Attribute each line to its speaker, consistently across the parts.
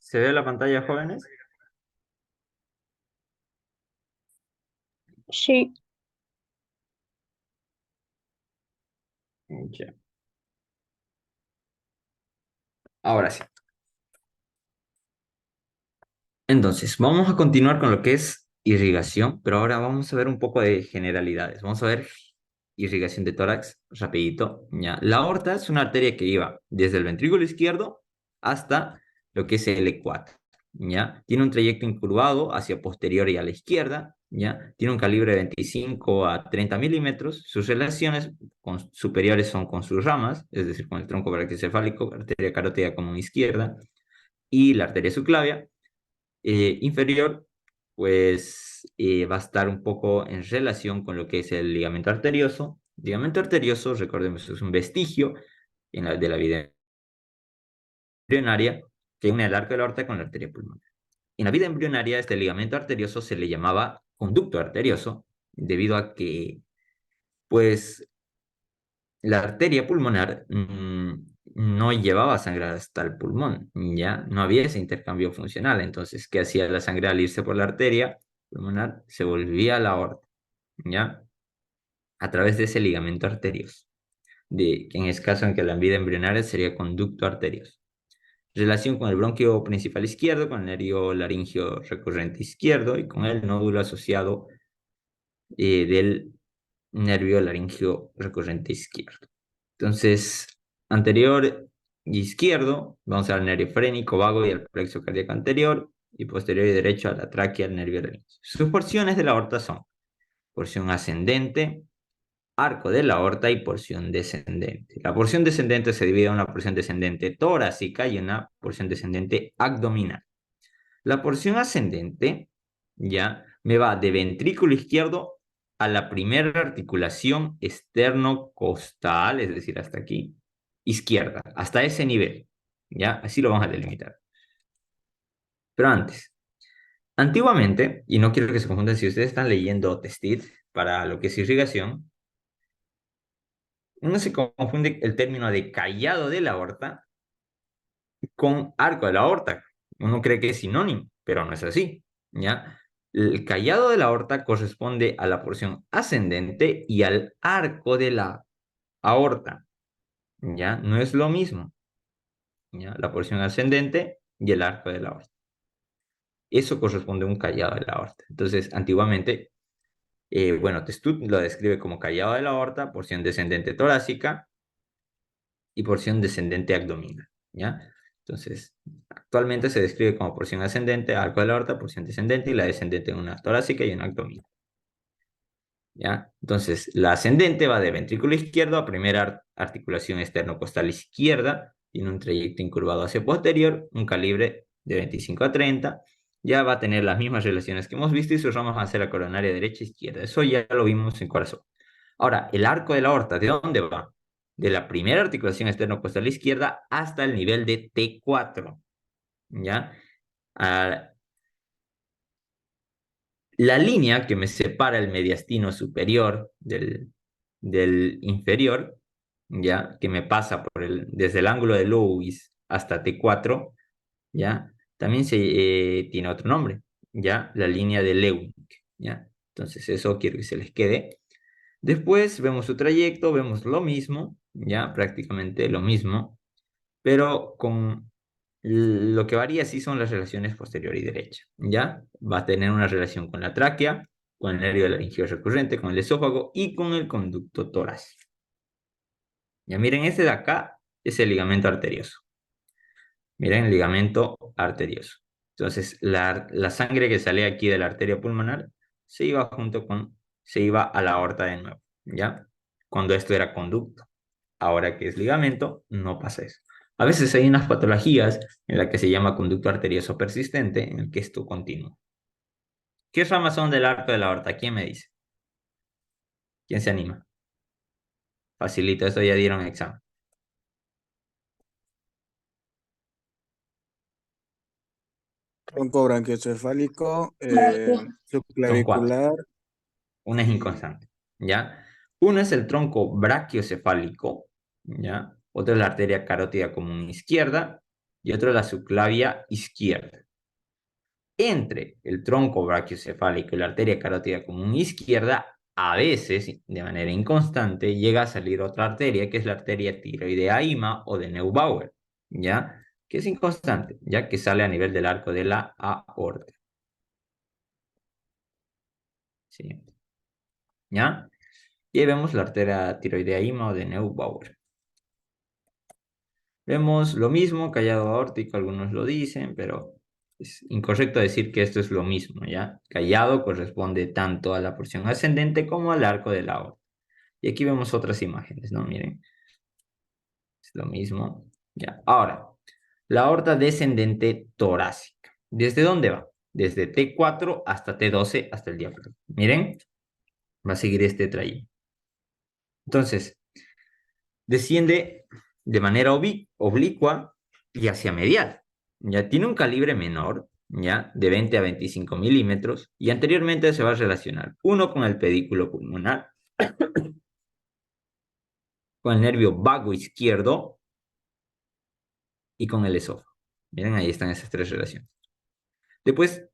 Speaker 1: ¿Se ve la pantalla, jóvenes?
Speaker 2: Sí,
Speaker 1: Ya. Ahora sí. Entonces, vamos a continuar con lo que es irrigación, pero ahora vamos a ver un poco de generalidades. Vamos a ver irrigación de tórax, rapidito. Ya. La aorta es una arteria que iba desde el ventrículo izquierdo hasta lo que es el ecuator. ¿Ya? Tiene un trayecto incurvado hacia posterior y a la izquierda. ¿Ya? Tiene un calibre de 25 a 30 milímetros. Sus relaciones superiores son con sus ramas, es decir, con el tronco brachiocefálico, arteria carótida común izquierda y la arteria subclavia. Inferior, pues va a estar un poco en relación con lo que es el ligamento arterioso. Ligamento arterioso, recordemos, es un vestigio de la vida embrionaria que une el arco de la aorta con la arteria pulmonar. En la vida embrionaria, este ligamento arterioso se le llamaba conducto arterioso, debido a que, pues, la arteria pulmonar no llevaba sangre hasta el pulmón, ya no había ese intercambio funcional. Entonces, ¿qué hacía la sangre al irse por la arteria pulmonar? Se volvía a la aorta, ya a través de ese ligamento arterioso, que en ese caso en que la vida embrionaria sería conducto arterioso. Relación con el bronquio principal izquierdo, con el nervio laringio recurrente izquierdo y con el nódulo asociado del nervio laringio recurrente izquierdo. Entonces, anterior izquierdo, vamos al nervio frénico vago y al plexo cardíaco anterior, y posterior y derecho a la tráquea, al nervio laringio. Sus porciones de la aorta son porción ascendente, arco de la aorta y porción descendente. La porción descendente se divide en una porción descendente torácica y una porción descendente abdominal. La porción ascendente ya me va de ventrículo izquierdo a la primera articulación externo-costal, es decir, hasta aquí, izquierda, hasta ese nivel. ¿Ya? Así lo vamos a delimitar. Pero antes, antiguamente, y no quiero que se confundan si ustedes están leyendo Testit para lo que es irrigación, uno se confunde el término de callado de la aorta con arco de la aorta. Uno cree que es sinónimo, pero no es así, ¿ya? El callado de la aorta corresponde a la porción ascendente y al arco de la aorta, ¿ya? No es lo mismo, ¿ya? La porción ascendente y el arco de la aorta. Eso corresponde a un callado de la aorta. Entonces, antiguamente, bueno, Testut lo describe como callado de la aorta, porción descendente torácica y porción descendente abdominal, ¿ya? Entonces, actualmente se describe como porción ascendente, arco de la aorta, porción descendente y la descendente en una torácica y una abdominal, ¿ya? Entonces, la ascendente va de ventrículo izquierdo a primera articulación externo-costal izquierda, tiene un trayecto incurvado hacia posterior, un calibre de 25 a 30, ya va a tener las mismas relaciones que hemos visto y sus ramas van a ser la coronaria derecha e izquierda. Eso ya lo vimos en corazón. Ahora, el arco de la aorta, ¿de dónde va? De la primera articulación externo-costal izquierda hasta el nivel de T4, ¿ya? Ah, la línea que me separa el mediastino superior del inferior, ¿ya? Que me pasa desde el ángulo de Lewis hasta T4, ¿ya? También tiene otro nombre, ¿ya? La línea de Lewin, ¿ya? Entonces eso quiero que se les quede. Después vemos su trayecto, vemos lo mismo, ya prácticamente lo mismo, pero con lo que varía sí son las relaciones posterior y derecha, ¿ya? Va a tener una relación con la tráquea, con el nervio laringio recurrente, con el esófago y con el conducto torácico. Ya miren, este de acá es el ligamento arterioso. Miren el ligamento arterioso. Entonces, la sangre que sale aquí de la arteria pulmonar se iba a la aorta de nuevo, ¿ya? Cuando esto era conducto. Ahora que es ligamento, no pasa eso. A veces hay unas patologías en las que se llama conducto arterioso persistente, en el que esto continúa. ¿Qué ramas son del arco de la aorta? ¿Quién me dice? ¿Quién se anima? Facilito, esto ya dieron examen.
Speaker 3: Tronco branquiocefálico,
Speaker 1: Son cuatro.
Speaker 3: subclavicular
Speaker 1: Una es
Speaker 3: y
Speaker 1: inconstante, ¿ya? Uno es el tronco brachiocefálico, ¿ya? Otro es la arteria carótida común izquierda, y otro la subclavia izquierda. Entre el tronco brachiocefálico y la arteria carótida común izquierda, a veces, de manera inconstante, llega a salir otra arteria, que es la arteria tiroidea o de Neubauer, ¿ya? Que es inconstante, ya que sale a nivel del arco de la aorta. ¿Sí? ¿Ya? Y ahí vemos la arteria tiroidea o de Neubauer. Vemos lo mismo, callado aórtico, algunos lo dicen, pero es incorrecto decir que esto es lo mismo, ¿ya? Callado corresponde tanto a la porción ascendente como al arco de la aorta. Y aquí vemos otras imágenes, ¿no? Miren, es lo mismo, ¿ya? Ahora, la aorta descendente torácica. ¿Desde dónde va? Desde T4 hasta T12 hasta el diafragma. Miren, va a seguir este trayecto. Entonces, desciende de manera oblicua y hacia medial. Ya tiene un calibre menor, ya de 20 a 25 milímetros, y anteriormente se va a relacionar uno con el pedículo pulmonar, con el nervio vago izquierdo y con el esófago. Miren, ahí están esas tres relaciones. Después,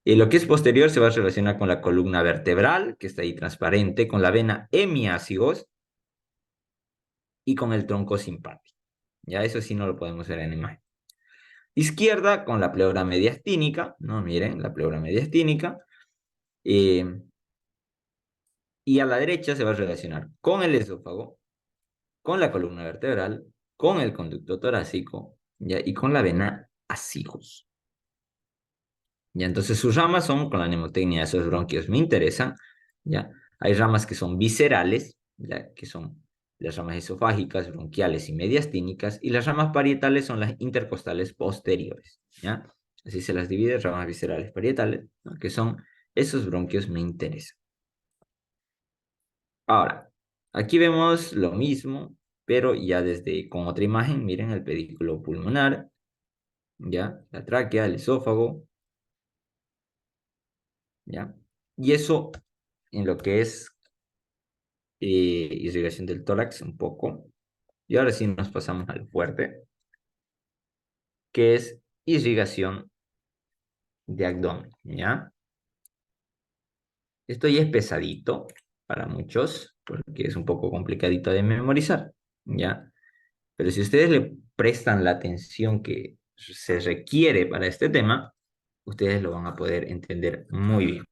Speaker 1: lo que es posterior se va a relacionar con la columna vertebral, que está ahí transparente, con la vena hemiácigos y con el tronco simpático. Ya eso sí no lo podemos ver en imagen. Izquierda con la pleura mediastínica, ¿no? Miren, la pleura mediastínica. eh, y a la derecha se va a relacionar con el esófago, con la columna vertebral, con el conducto torácico, ¿ya? Y con la vena acigos. ¿Ya? Entonces sus ramas son, con la mnemotecnia de esos bronquios me interesan, ¿ya? Hay ramas que son viscerales, ¿ya? Que son las ramas esofágicas, bronquiales y mediastínicas, y las ramas parietales son las intercostales posteriores, ¿ya? Así se las divide, ramas viscerales parietales, ¿no? Que son esos bronquios me interesan. Ahora, aquí vemos lo mismo, pero ya desde con otra imagen, miren el pedículo pulmonar, ¿ya? La tráquea, el esófago, ¿ya? Y eso en lo que es irrigación del tórax un poco. Y ahora sí nos pasamos al fuerte, que es irrigación de abdomen, ¿ya? Esto ya es pesadito para muchos, porque es un poco complicadito de memorizar, ¿ya? Pero si ustedes le prestan la atención que se requiere para este tema, ustedes lo van a poder entender muy bien.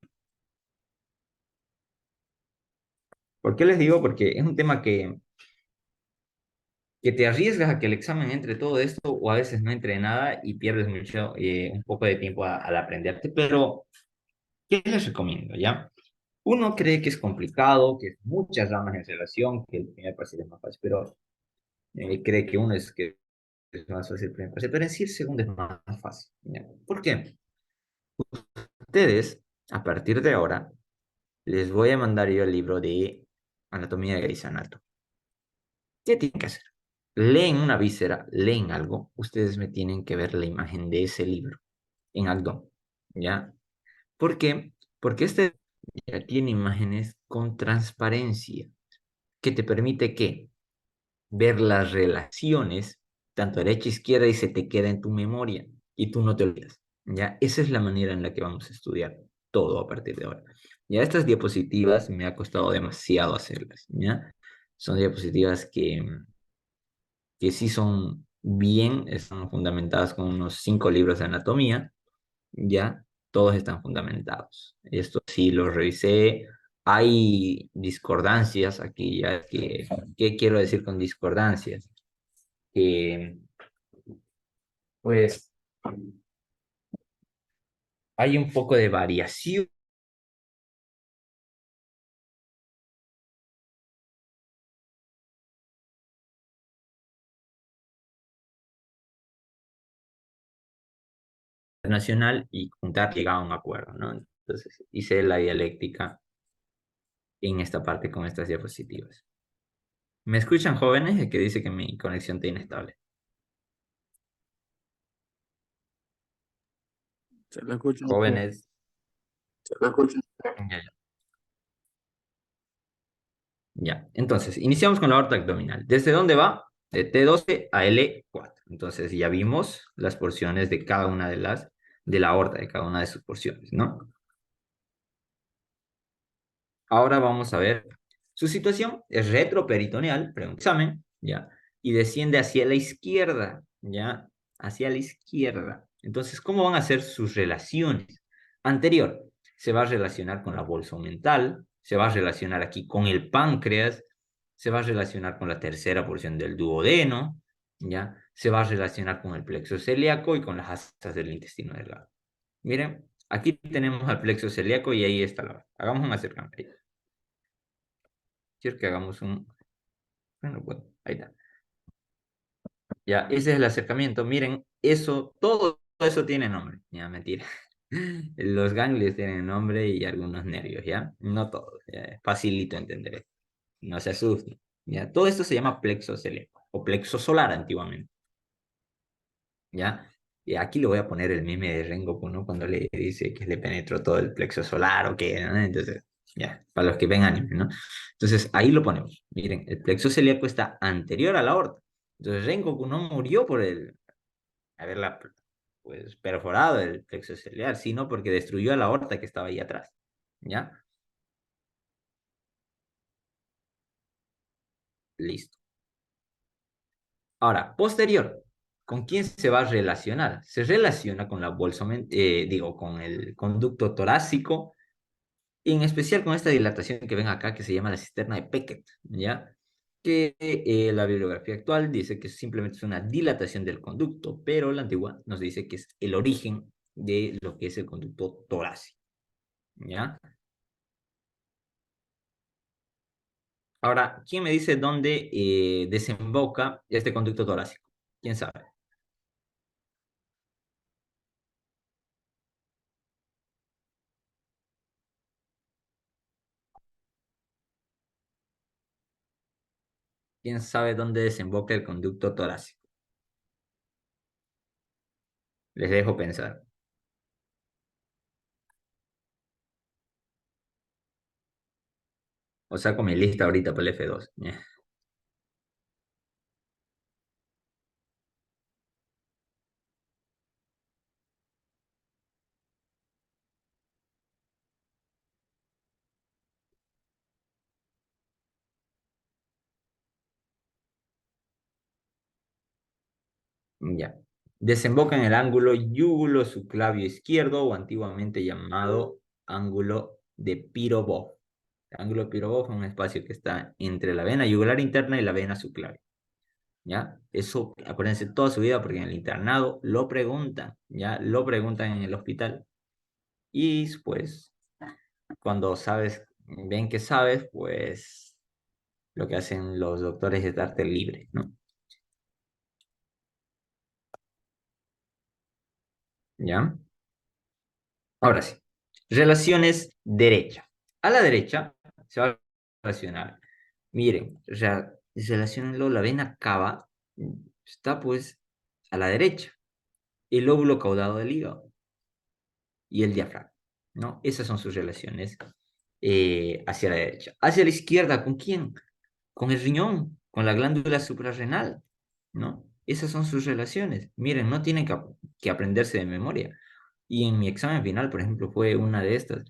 Speaker 1: ¿Por qué les digo? Porque es un tema que te arriesgas a que el examen entre todo esto o a veces no entre nada y pierdes mucho, un poco de tiempo al aprenderte. Pero, ¿qué les recomiendo, ya? Uno cree que es complicado, que es muchas ramas en relación, que el primer parcial es más fácil, pero cree que uno es más fácil el primer parcial, pero en sí el segundo es más fácil, ¿ya? ¿Por qué? Ustedes, a partir de ahora, les voy a mandar yo el libro de Anatomía de Grey's Anatomy. ¿Qué tienen que hacer? Leen una víscera, leen algo, ustedes me tienen que ver la imagen de ese libro en Agdon, ¿ya? ¿Por qué? Porque este ya tiene imágenes con transparencia, que te permite ¿qué? Ver las relaciones, tanto derecha e izquierda, y se te queda en tu memoria, y tú no te olvidas, ¿ya? Esa es la manera en la que vamos a estudiar todo a partir de ahora. Ya estas diapositivas me ha costado demasiado hacerlas, ¿ya? Son diapositivas que sí son bien, están fundamentadas con unos 5 libros de anatomía, ya, todos están fundamentados. Esto sí lo revisé. Hay discordancias aquí, ya que, ¿qué quiero decir con discordancias? Que, pues, hay un poco de variación nacional y juntar, llegar a un acuerdo, ¿no? Entonces, hice la dialéctica en esta parte con estas diapositivas. ¿Me escuchan, jóvenes? El que dice que mi conexión está inestable.
Speaker 3: Se lo escucha usted.
Speaker 1: Jóvenes.
Speaker 3: Se lo escucha.
Speaker 1: Ya, ya. Ya. Entonces, iniciamos con la aorta abdominal. ¿Desde dónde va? de T12 a L4. Entonces ya vimos las porciones de cada una de la aorta, de cada una de sus porciones, ¿no? Ahora vamos a ver su situación. Es retroperitoneal, pregunta examen, ¿ya? Y desciende hacia la izquierda, ¿ya? Hacia la izquierda. Entonces, ¿cómo van a ser sus relaciones? Anterior, se va a relacionar con la bolsa mental, se va a relacionar aquí con el páncreas, se va a relacionar con la tercera porción del duodeno, ¿ya? Se va a relacionar con el plexo celíaco y con las asas del intestino delgado. Miren, aquí tenemos al plexo celíaco y ahí está la. Hagamos un acercamiento. Quiero que hagamos un. Bueno, ahí está. Ya, ese es el acercamiento. Miren, eso, todo eso tiene nombre. Ya, mentira. Los ganglios tienen nombre y algunos nervios, ¿ya? No todos. Ya, facilito entender. No se asusten. Ya, todo esto se llama plexo celíaco o plexo solar antiguamente. ¿Ya? Y aquí le voy a poner el meme de Rengoku, ¿no? Cuando le dice que le penetró todo el plexo solar o que, ¿no? Entonces, ya, para los que ven anime, ¿no? Entonces, ahí lo ponemos. Miren, el plexo celíaco está anterior a la aorta. Entonces, Rengoku no murió por haberla, pues, perforado el plexo ciliar, sino porque destruyó a la aorta que estaba ahí atrás. ¿Ya? Listo. Ahora, posterior. ¿Con quién se va a relacionar? Se relaciona con la bolsa, digo, con el conducto torácico, en especial con esta dilatación que ven acá que se llama la cisterna de Beckett, ¿ya? Que la bibliografía actual dice que simplemente es una dilatación del conducto, pero la antigua nos dice que es el origen de lo que es el conducto torácico, ¿ya? Ahora, ¿quién me dice dónde desemboca este conducto torácico? ¿Quién sabe? ¿Quién sabe dónde desemboca el conducto torácico? Les dejo pensar. O saco mi lista ahorita para el F2. Ya. Desemboca en el ángulo yúgulo subclavio izquierdo o antiguamente llamado ángulo de Pirobov. El ángulo de Pirobov es un espacio que está entre la vena yugular interna y la vena subclavia. ¿Ya? Eso, acuérdense toda su vida porque en el internado lo preguntan, ¿ya? Lo preguntan en el hospital. Y pues, cuando sabes, ven que sabes, pues lo que hacen los doctores es darte libre, ¿no? ¿Ya? Ahora sí. Relaciones derecha. A la derecha se va a relacionar. Miren, relacionenlo, la vena cava está pues a la derecha. El lóbulo caudado del hígado y el diafragma, ¿no? Esas son sus relaciones hacia la derecha. Hacia la izquierda, ¿con quién? Con el riñón, con la glándula suprarrenal, ¿no? Esas son sus relaciones. Miren, no tienen que aprenderse de memoria. Y en mi examen final, por ejemplo, fue una de estas.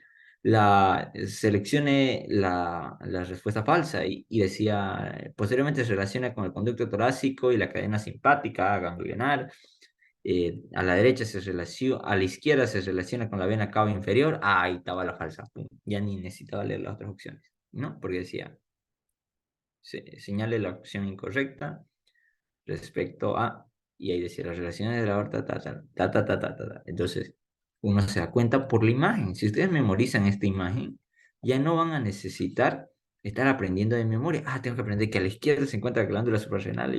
Speaker 1: Seleccioné la respuesta falsa y decía, posteriormente se relaciona con el conducto torácico y la cadena simpática, ganglionar. A la derecha se relaciona, a la izquierda se relaciona con la vena cava inferior. Ah, ahí estaba la falsa. Pum. Ya ni necesitaba leer las otras opciones, ¿no? Porque decía, señale la opción incorrecta respecto a, y ahí decía las relaciones de la aorta, ta. Entonces, uno se da cuenta por la imagen. Si ustedes memorizan esta imagen, ya no van a necesitar estar aprendiendo de memoria. Ah, tengo que aprender que a la izquierda se encuentra la glándula suprarrenal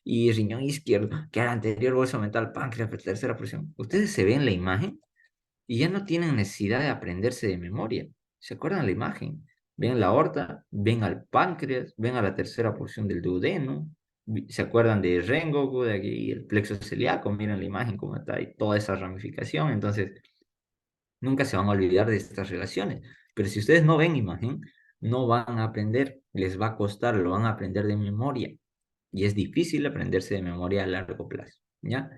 Speaker 1: y riñón izquierdo, que a la anterior bolsa mental, páncreas, tercera porción. Ustedes se ven la imagen y ya no tienen necesidad de aprenderse de memoria. ¿Se acuerdan la imagen? Ven la aorta, ven al páncreas, ven a la tercera porción del duodeno, se acuerdan de Rengoku, de aquí el plexo celíaco, miren la imagen cómo está ahí, toda esa ramificación, entonces nunca se van a olvidar de estas relaciones. Pero si ustedes no ven imagen, no van a aprender, les va a costar, lo van a aprender de memoria. y es difícil aprenderse de memoria a largo plazo, ¿ya?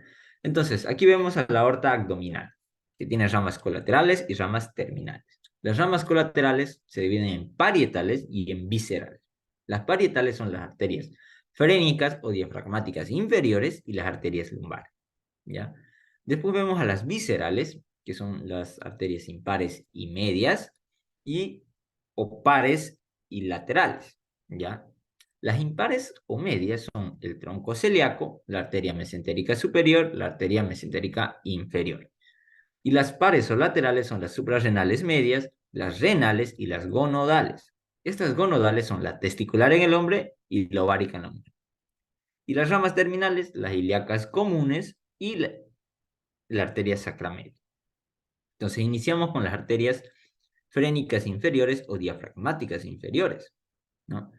Speaker 1: Entonces, aquí vemos a la aorta abdominal, que tiene ramas colaterales y ramas terminales. Las ramas colaterales se dividen en parietales y en viscerales. Las parietales son las arterias frénicas o diafragmáticas inferiores y las arterias lumbares, ¿ya? Después vemos a las viscerales, que son las arterias impares y medias, y o pares y laterales, ¿ya? Las impares o medias son el tronco celíaco, la arteria mesentérica superior, la arteria mesentérica inferior. Y las pares o laterales son las suprarrenales medias, las renales y las gonodales. Estas gonodales son la testicular en el hombre y la ovárica en la mujer. Y las ramas terminales, las ilíacas comunes y la arteria sacramedia. Entonces iniciamos con las arterias frénicas inferiores o diafragmáticas inferiores, ¿no?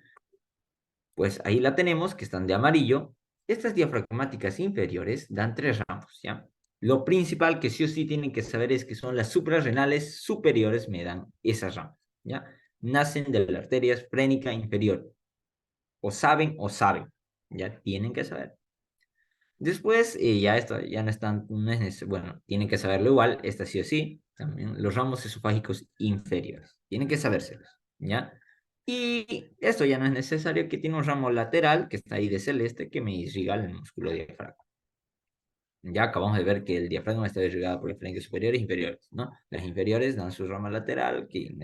Speaker 1: Pues ahí la tenemos, que están de amarillo. Estas diafragmáticas inferiores dan tres ramos, ¿ya? Lo principal que sí o sí tienen que saber es que son las suprarrenales superiores me dan esas ramas, ¿ya? Nacen de la arteria frénica inferior. O saben, ya tienen que saber. Después, ya esto ya no están, no es bueno, tienen que saberlo igual, esta sí o sí, también los ramos esofágicos inferiores, tienen que sabérselos, ¿ya? Y esto ya no es necesario, que tiene un ramo lateral, que está ahí de celeste, que me irriga el músculo diafragma. Ya acabamos de ver que el diafragma está irrigado por las flanques superiores e inferiores, ¿no? Las inferiores dan su rama lateral, que,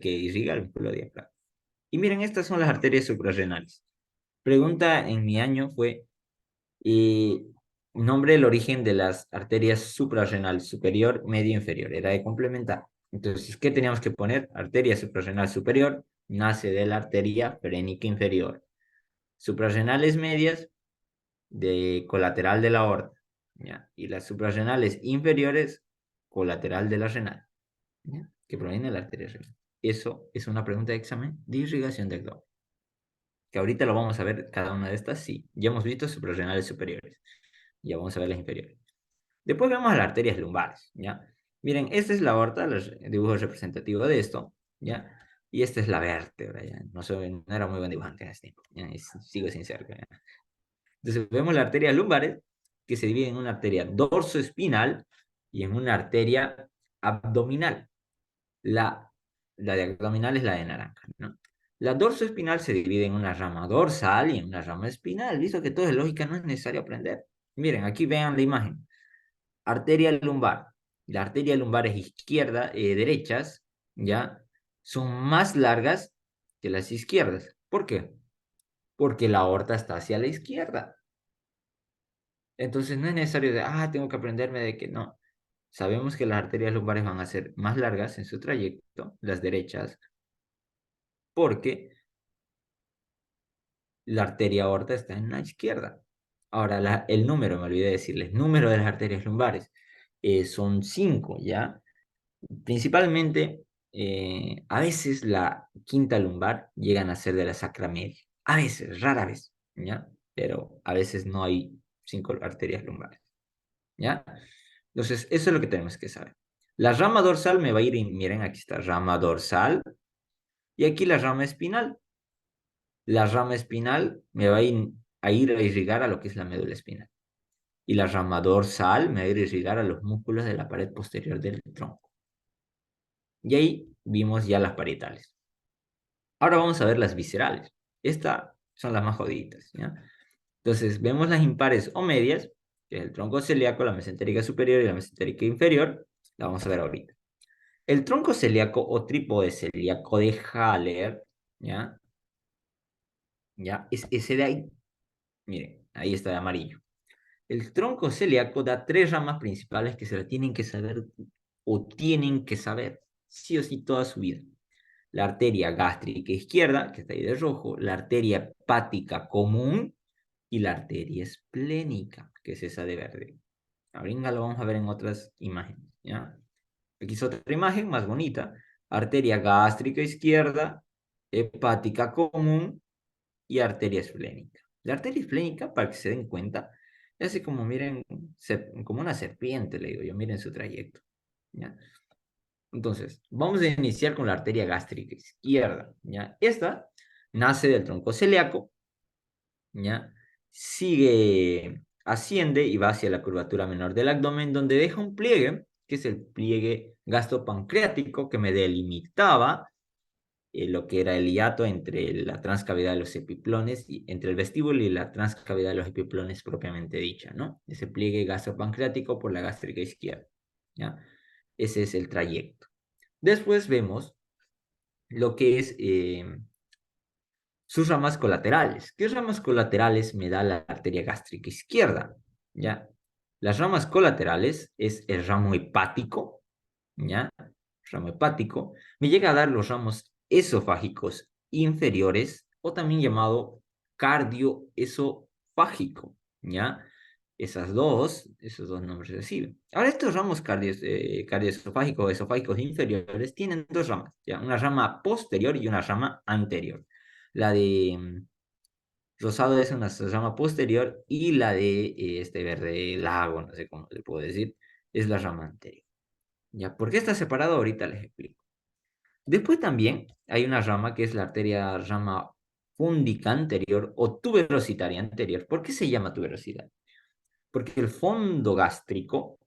Speaker 1: que irriga el músculo diafragma. Y miren, estas son las arterias suprarrenales. Pregunta en mi año fue, y nombre el origen de las arterias suprarrenal superior, medio, inferior. Era de complementar. Entonces, ¿qué teníamos que poner? Arteria suprarrenal superior nace de la arteria frénica inferior. Suprarrenales medias de colateral de la aorta, ¿ya? Y las suprarrenales inferiores colateral de la renal, ¿ya? Que proviene de la arteria renal. Eso es una pregunta de examen de irrigación del abdomen. Que ahorita lo vamos a ver cada una de estas, sí. Ya hemos visto suprarrenales superiores. Ya vamos a ver las inferiores. Después vemos las arterias lumbares, ¿ya? Miren, esta es la aorta, el dibujo representativo de esto, ¿ya? Y esta es la vértebra, ¿ya? No, no era muy buen dibujante en este tiempo, ¿ya? Sigo sin ser, ¿ya? Entonces vemos las arterias lumbares, que se dividen en una arteria dorsoespinal y en una arteria abdominal. La, la de abdominal es la de naranja, ¿no? La dorsoespinal se divide en una rama dorsal y en una rama espinal. Visto que todo es lógica, no es necesario aprender. Miren, aquí vean la imagen. Arteria lumbar. La arteria lumbar es izquierda, derechas, ¿ya? Son más largas que las izquierdas. ¿Por qué? Porque la aorta está hacia la izquierda. Entonces no es necesario de, tengo que aprenderme de que no. Sabemos que las arterias lumbares van a ser más largas en su trayecto, las derechas, porque la arteria aorta está en la izquierda. Ahora, el número, me olvidé decirles, número de las arterias lumbares son 5, ¿ya? Principalmente, a veces la quinta lumbar llegan a ser de la sacra media. A veces, rara vez, ¿ya? Pero a veces no hay 5 arterias lumbares, ¿ya? Entonces, eso es lo que tenemos que saber. La rama dorsal me va a ir, miren, aquí está, rama dorsal, y aquí la rama espinal. La rama espinal me va a irrigar a lo que es la médula espinal. Y la rama dorsal me va a ir a irrigar a los músculos de la pared posterior del tronco. Y ahí vimos ya las parietales. Ahora vamos a ver las viscerales. Estas son las más jodidas, ¿ya? Entonces, vemos las impares o medias, que es el tronco celíaco, la mesentérica superior y la mesentérica inferior. La vamos a ver ahorita. El tronco celíaco o trípode celíaco de Haller, ¿ya? ¿Ya? Es ese de ahí. Miren, ahí está de amarillo. El tronco celíaco da tres ramas principales que se la tienen que saber o tienen que saber, sí o sí, toda su vida. La arteria gástrica izquierda, que está ahí de rojo, la arteria hepática común y la arteria esplénica, que es esa de verde. Ahorita lo vamos a ver en otras imágenes, ¿ya? Aquí es otra imagen más bonita. Arteria gástrica izquierda, hepática común y arteria esplénica. La arteria esplénica, para que se den cuenta, es así como, miren, como una serpiente, le digo yo, miren su trayecto, ¿ya? Entonces, vamos a iniciar con la arteria gástrica izquierda, ¿ya? Esta nace del tronco celíaco ¿ya? Asciende y va hacia la curvatura menor del abdomen, donde deja un pliegue, que es el pliegue gastropancreático, que me delimitaba lo que era el hiato entre la transcavidad de los epiplones, y entre el vestíbulo y la transcavidad de los epiplones propiamente dicha, ¿no? Ese pliegue gastropancreático por la gástrica izquierda, ¿ya? Ese es el trayecto. Después vemos lo que es sus ramas colaterales. ¿Qué ramas colaterales me da la arteria gástrica izquierda? ¿Ya? Las ramas colaterales es el ramo hepático, ¿ya? Ramo hepático. Me llega a dar los ramos esofágicos inferiores, o también llamado cardioesofágico, ¿ya? Esos dos nombres reciben. Ahora, estos ramos cardioesofágicos o esofágicos inferiores tienen dos ramas, ¿ya? Una rama posterior y una rama anterior. La de rosado es una rama posterior y la de este verde lago, no sé cómo le puedo decir, es la rama anterior. ¿Ya? ¿Por qué está separado? Ahorita les explico. Después también hay una rama que es la rama fúndica anterior o tuberositaria anterior. ¿Por qué se llama tuberosidad? Porque el fondo gástrico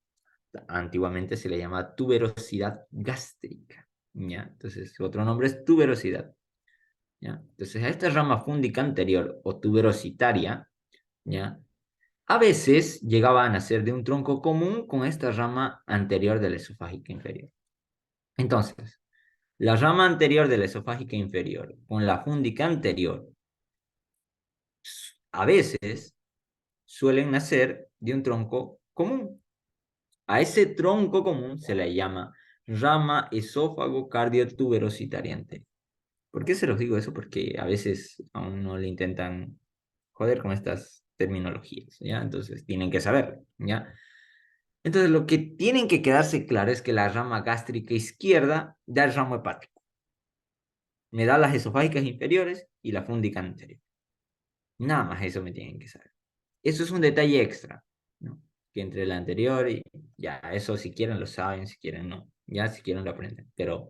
Speaker 1: antiguamente se le llama tuberosidad gástrica, ¿ya? Entonces, otro nombre es tuberosidad, ¿ya? Entonces, a esta rama fúndica anterior o tuberositaria, ¿ya? A veces llegaba a nacer de un tronco común con esta rama anterior de la esofágica inferior. Entonces, la rama anterior de la esofágica inferior con la fúndica anterior a veces suelen nacer de un tronco común. A ese tronco común se le llama rama esófago cardiotuberositaria anterior. ¿Por qué se los digo eso? Porque a veces a uno le intentan joder con estas terminologías, ¿ya? Entonces tienen que saber, ¿ya? Entonces lo que tienen que quedarse claro es que la rama gástrica izquierda da el ramo hepático. Me da las esofágicas inferiores y la fúndica anterior. Nada más eso me tienen que saber. Eso es un detalle extra, ¿no? Que entre la anterior y ya, eso si quieren lo saben, si quieren no. Ya, si quieren lo aprenden. Pero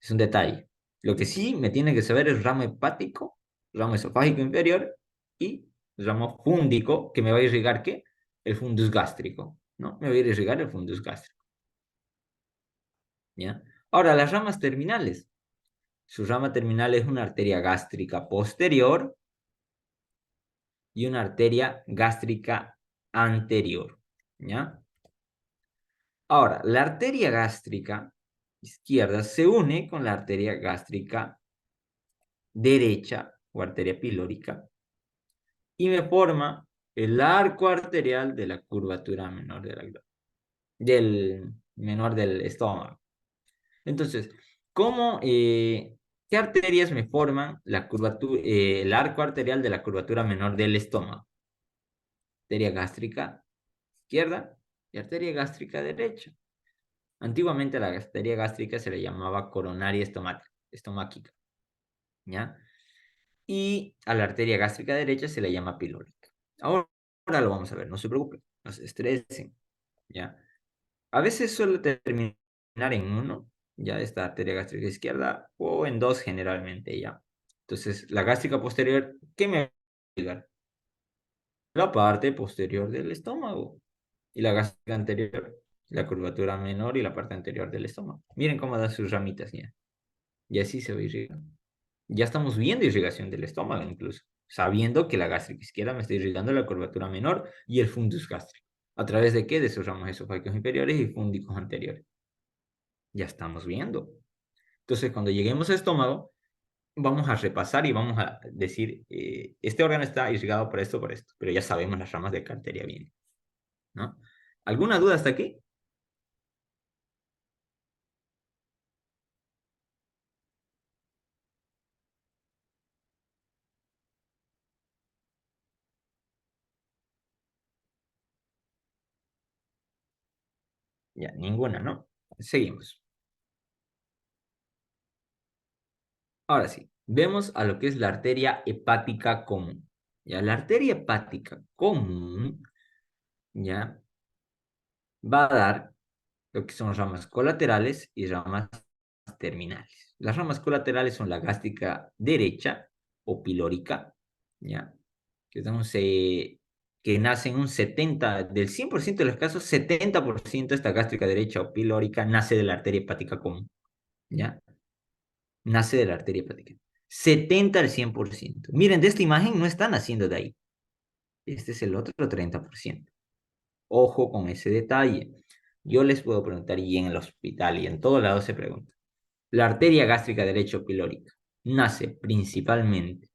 Speaker 1: es un detalle. Lo que sí me tienen que saber es ramo hepático, ramo esofágico inferior y ramo fúndico, que me va a irrigar ¿qué? El fundus gástrico, ¿no? Me va a irrigar el fundus gástrico, ¿ya? Ahora, las ramas terminales. Su rama terminal es una arteria gástrica posterior y una arteria gástrica anterior, ¿ya? Ahora, la arteria gástrica izquierda se une con la arteria gástrica derecha o arteria pilórica y me forma el arco arterial de la curvatura menor del estómago. Entonces, ¿qué arterias me forman el arco arterial de la curvatura menor del estómago? Arteria gástrica izquierda y arteria gástrica derecha. Antiguamente a la arteria gástrica se le llamaba coronaria estomáquica, ¿ya? Y a la arteria gástrica derecha se le llama pilórica. Ahora lo vamos a ver, no se preocupen, no se estresen, ¿ya? A veces suele terminar en uno, ya esta arteria gástrica izquierda, o en dos generalmente, ¿ya? Entonces, la gástrica posterior, ¿qué me va a ayudar? La parte posterior del estómago. Y la gástrica anterior, la curvatura menor y la parte anterior del estómago. Miren cómo da sus ramitas ya. Y así se va irrigando. Ya estamos viendo irrigación del estómago incluso, sabiendo que la gástrica izquierda me está irrigando la curvatura menor y el fundus gástrico. ¿A través de qué? De sus ramos esofágicos inferiores y fúndicos anteriores. Ya estamos viendo. Entonces, cuando lleguemos al estómago, vamos a repasar y vamos a decir, este órgano está irrigado por esto, pero ya sabemos las ramas de qué arteria viene, ¿no? ¿Alguna duda hasta aquí? Ya, ninguna, ¿no? Seguimos. Ahora sí, vemos a lo que es la arteria hepática común. Ya, la arteria hepática común, ya, va a dar lo que son ramas colaterales y ramas terminales. Las ramas colaterales son la gástrica derecha o pilórica, ya, que nace en un 70, del 100% de los casos, 70% de esta gástrica derecha o pilórica nace de la arteria hepática común, ¿ya? Nace de la arteria hepática. 70 al 100%. Miren, de esta imagen no está naciendo de ahí. Este es el otro 30%. Ojo con ese detalle. Yo les puedo preguntar, y en el hospital y en todo lado se pregunta, ¿la arteria gástrica derecha o pilórica nace principalmente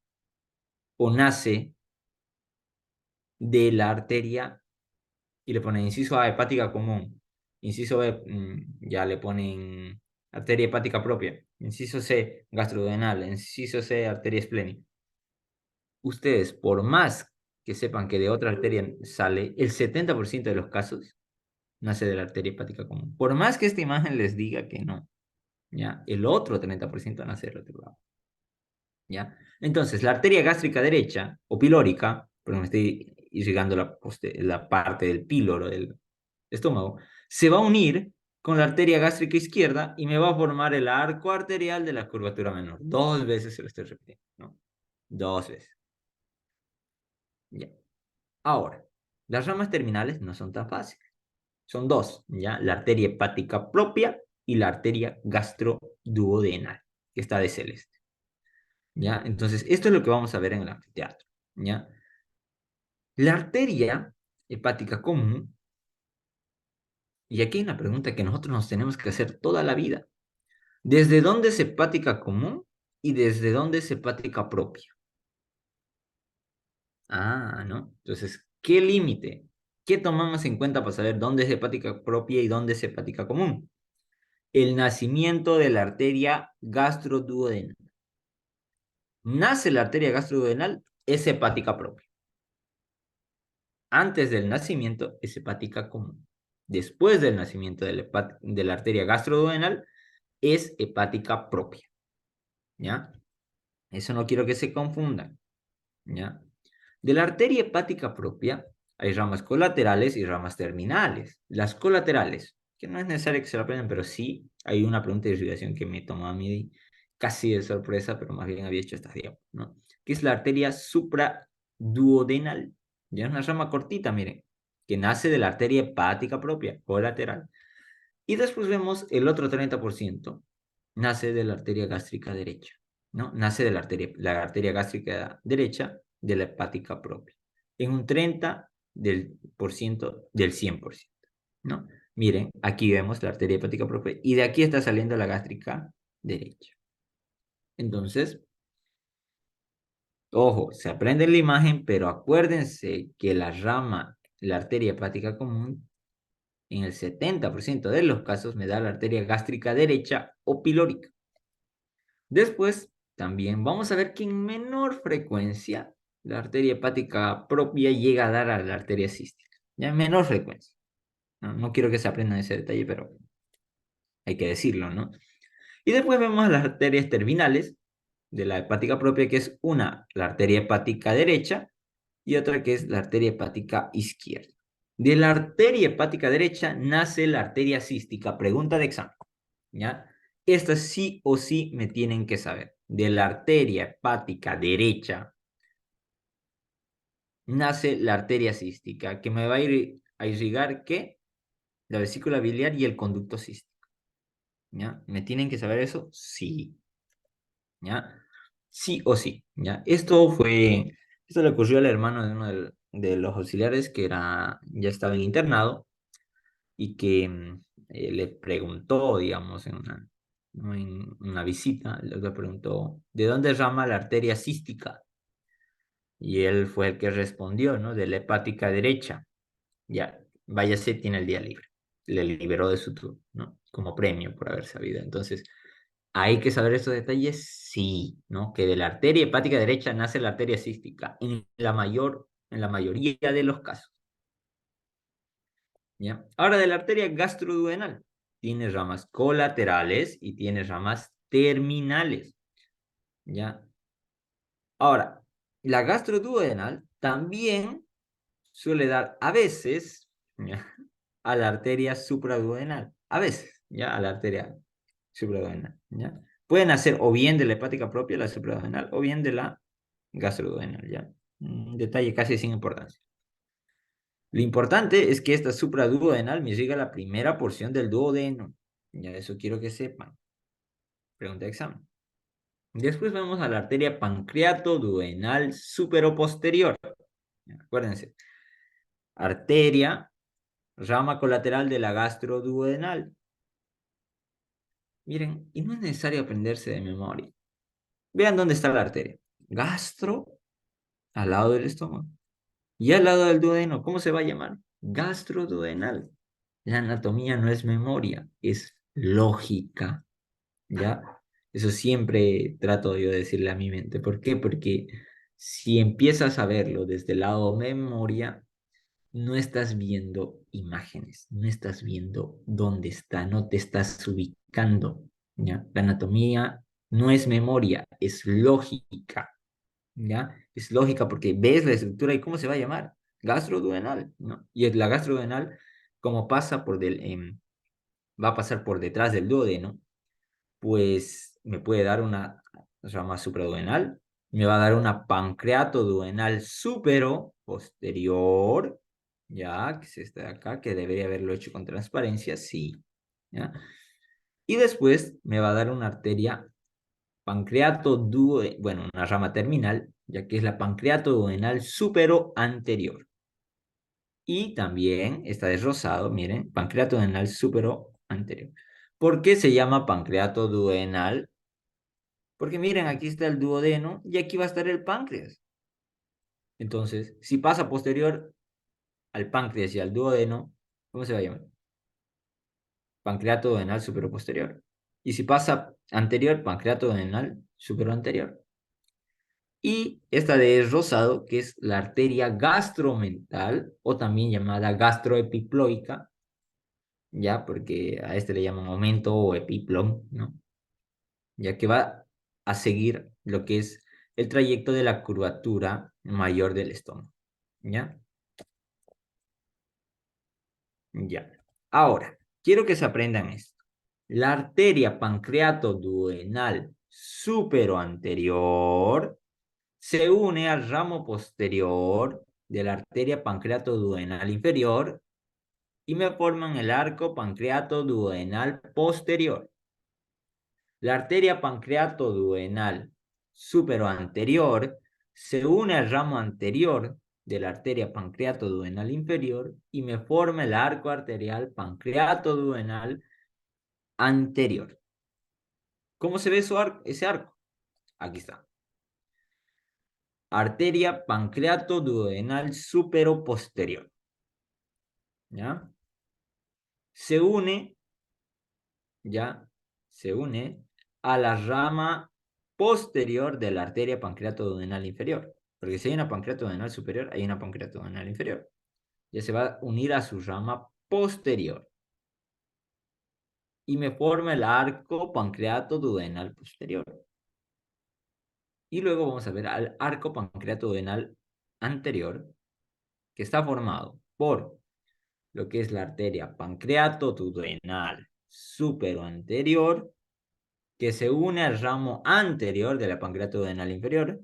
Speaker 1: o nace de la arteria, y le ponen inciso A, hepática común, inciso B, ya le ponen arteria hepática propia, inciso C, gastroduodenal, inciso C, arteria esplénica? Ustedes, por más que sepan que de otra arteria sale, el 70% de los casos nace de la arteria hepática común. Por más que esta imagen les diga que no, ¿ya? El otro 30% nace del otro lado, ¿ya? Entonces, la arteria gástrica derecha o pilórica, porque me estoy irrigando la parte del píloro del estómago, se va a unir con la arteria gástrica izquierda y me va a formar el arco arterial de la curvatura menor. Dos veces se lo estoy repitiendo, ¿no? Dos veces. Ya. Ahora, las ramas terminales no son tan fáciles. Son dos, ¿ya? La arteria hepática propia y la arteria gastroduodenal, que está de celeste, ¿ya? Entonces, esto es lo que vamos a ver en el anfiteatro, ¿ya? La arteria hepática común, y aquí hay una pregunta que nosotros nos tenemos que hacer toda la vida. ¿Desde dónde es hepática común y desde dónde es hepática propia? Ah, ¿no? Entonces, ¿qué límite? ¿Qué tomamos en cuenta para saber dónde es hepática propia y dónde es hepática común? El nacimiento de la arteria gastroduodenal. Nace la arteria gastroduodenal, es hepática propia. Antes del nacimiento es hepática común. Después del nacimiento de la arteria gastroduodenal es hepática propia. ¿Ya? Eso no quiero que se confundan. ¿Ya? De la arteria hepática propia hay ramas colaterales y ramas terminales. Las colaterales, que no es necesario que se la aprendan, pero sí hay una pregunta de irrigación que me tomó a mí casi de sorpresa, pero más bien había hecho esta diapositiva, ¿no? Que es la arteria supraduodenal. Ya es una rama cortita, miren, que nace de la arteria hepática propia, colateral. Y después vemos el otro 30%, nace de la arteria gástrica derecha, ¿no? Nace de la arteria gástrica derecha de la hepática propia, en un 30 por ciento del 100%, ¿no? Miren, aquí vemos la arteria hepática propia y de aquí está saliendo la gástrica derecha. Entonces, ojo, se aprende la imagen, pero acuérdense que la arteria hepática común, en el 70% de los casos me da la arteria gástrica derecha o pilórica. Después, también vamos a ver que en menor frecuencia la arteria hepática propia llega a dar a la arteria cística. Ya en menor frecuencia. No quiero que se aprendan ese detalle, pero hay que decirlo, ¿no? Y después vemos las arterias terminales de la hepática propia, que es una, la arteria hepática derecha, y otra que es la arteria hepática izquierda. De la arteria hepática derecha nace la arteria cística. Pregunta de examen, ¿ya? Estas sí o sí me tienen que saber. De la arteria hepática derecha nace la arteria cística, que me va a irrigar, ¿qué? La vesícula biliar y el conducto cístico, ¿ya? ¿Me tienen que saber eso? Sí, ¿ya? Sí o sí, ¿ya? Esto le ocurrió al hermano de uno de los auxiliares que ya estaba en internado y que le preguntó, digamos, ¿no? En una visita, el doctor preguntó, ¿de dónde rama la arteria cística? Y él fue el que respondió, ¿no? De la hepática derecha. Ya, váyase, tiene el día libre. Le liberó de su turno, ¿no? Como premio por haber sabido. Entonces, ¿hay que saber estos detalles? Sí, ¿no? Que de la arteria hepática derecha nace la arteria cística en la mayoría de los casos. ¿Ya? Ahora, de la arteria gastroduodenal, tiene ramas colaterales y tiene ramas terminales, ¿ya? Ahora, la gastroduodenal también suele dar a veces, ¿ya? A la arteria supraduodenal, a veces, ¿ya? A la arteria supraduodenal, ¿ya? Pueden hacer o bien de la hepática propia, la supraduodenal, o bien de la gastroduodenal, ¿ya? Un detalle casi sin importancia. Lo importante es que esta supraduodenal me llega a la primera porción del duodeno. Ya eso quiero que sepan. Pregunta de examen. Después vamos a la arteria pancreato-duodenal superoposterior. Acuérdense. Arteria, rama colateral de la gastroduodenal. Miren, y no es necesario aprenderse de memoria. Vean dónde está la arteria. Gastro, al lado del estómago. Y al lado del duodeno, ¿cómo se va a llamar? Gastroduodenal. La anatomía no es memoria, es lógica, ¿ya? Eso siempre trato yo de decirle a mi mente. ¿Por qué? Porque si empiezas a verlo desde el lado memoria, no estás viendo imágenes, no estás viendo dónde está, no te estás ubicando, ¿ya? La anatomía no es memoria, es lógica, ¿ya? Es lógica porque ves la estructura y cómo se va a llamar, gastroduodenal, ¿no? Y la gastroduodenal, como pasa va a pasar por detrás del duodeno, pues me puede dar una rama supraduodenal, me va a dar una pancreatoduodenal supero posterior, ya, que es esta de acá, que debería haberlo hecho con transparencia, sí, ¿ya? Y después me va a dar una arteria bueno, una rama terminal, ya que es la pancreatoduodenal supero anterior. Y también está de rosado, miren, pancreatoduodenal supero anterior. ¿Por qué se llama pancreatoduodenal? Porque miren, aquí está el duodeno y aquí va a estar el páncreas. Entonces, si pasa posterior al páncreas y al duodeno, ¿cómo se va a llamar? Pancreato duodenal superoposterior. Y si pasa anterior, pancreato duodenal superoanterior. Y esta de rosado, que es la arteria gastromental, o también llamada gastroepiploica, ya, porque a este le llaman aumento o epiplom, ¿no? Ya que va a seguir lo que es el trayecto de la curvatura mayor del estómago. ¿Ya? Ya. Ahora, quiero que se aprendan esto. La arteria pancreato-duodenal superoanterior se une al ramo posterior de la arteria pancreato-duodenal inferior y me forman el arco pancreato-duodenal posterior. La arteria pancreato-duodenal superoanterior se une al ramo anterior de la arteria pancreato-duodenal inferior y me forma el arco arterial pancreato-duodenal anterior. ¿Cómo se ve ese arco? Aquí está. Arteria pancreato-duodenal superoposterior. ¿Ya? Se une, ya, se une a la rama posterior de la arteria pancreato-duodenal inferior. Porque si hay una pancreato-duodenal superior, hay una pancreato-duodenal inferior. Ya se va a unir a su rama posterior. Y me forma el arco pancreato-duodenal posterior. Y luego vamos a ver al arco pancreato-duodenal anterior, que está formado por lo que es la arteria pancreato-duodenal superoanterior, que se une al ramo anterior de la pancreato-duodenal inferior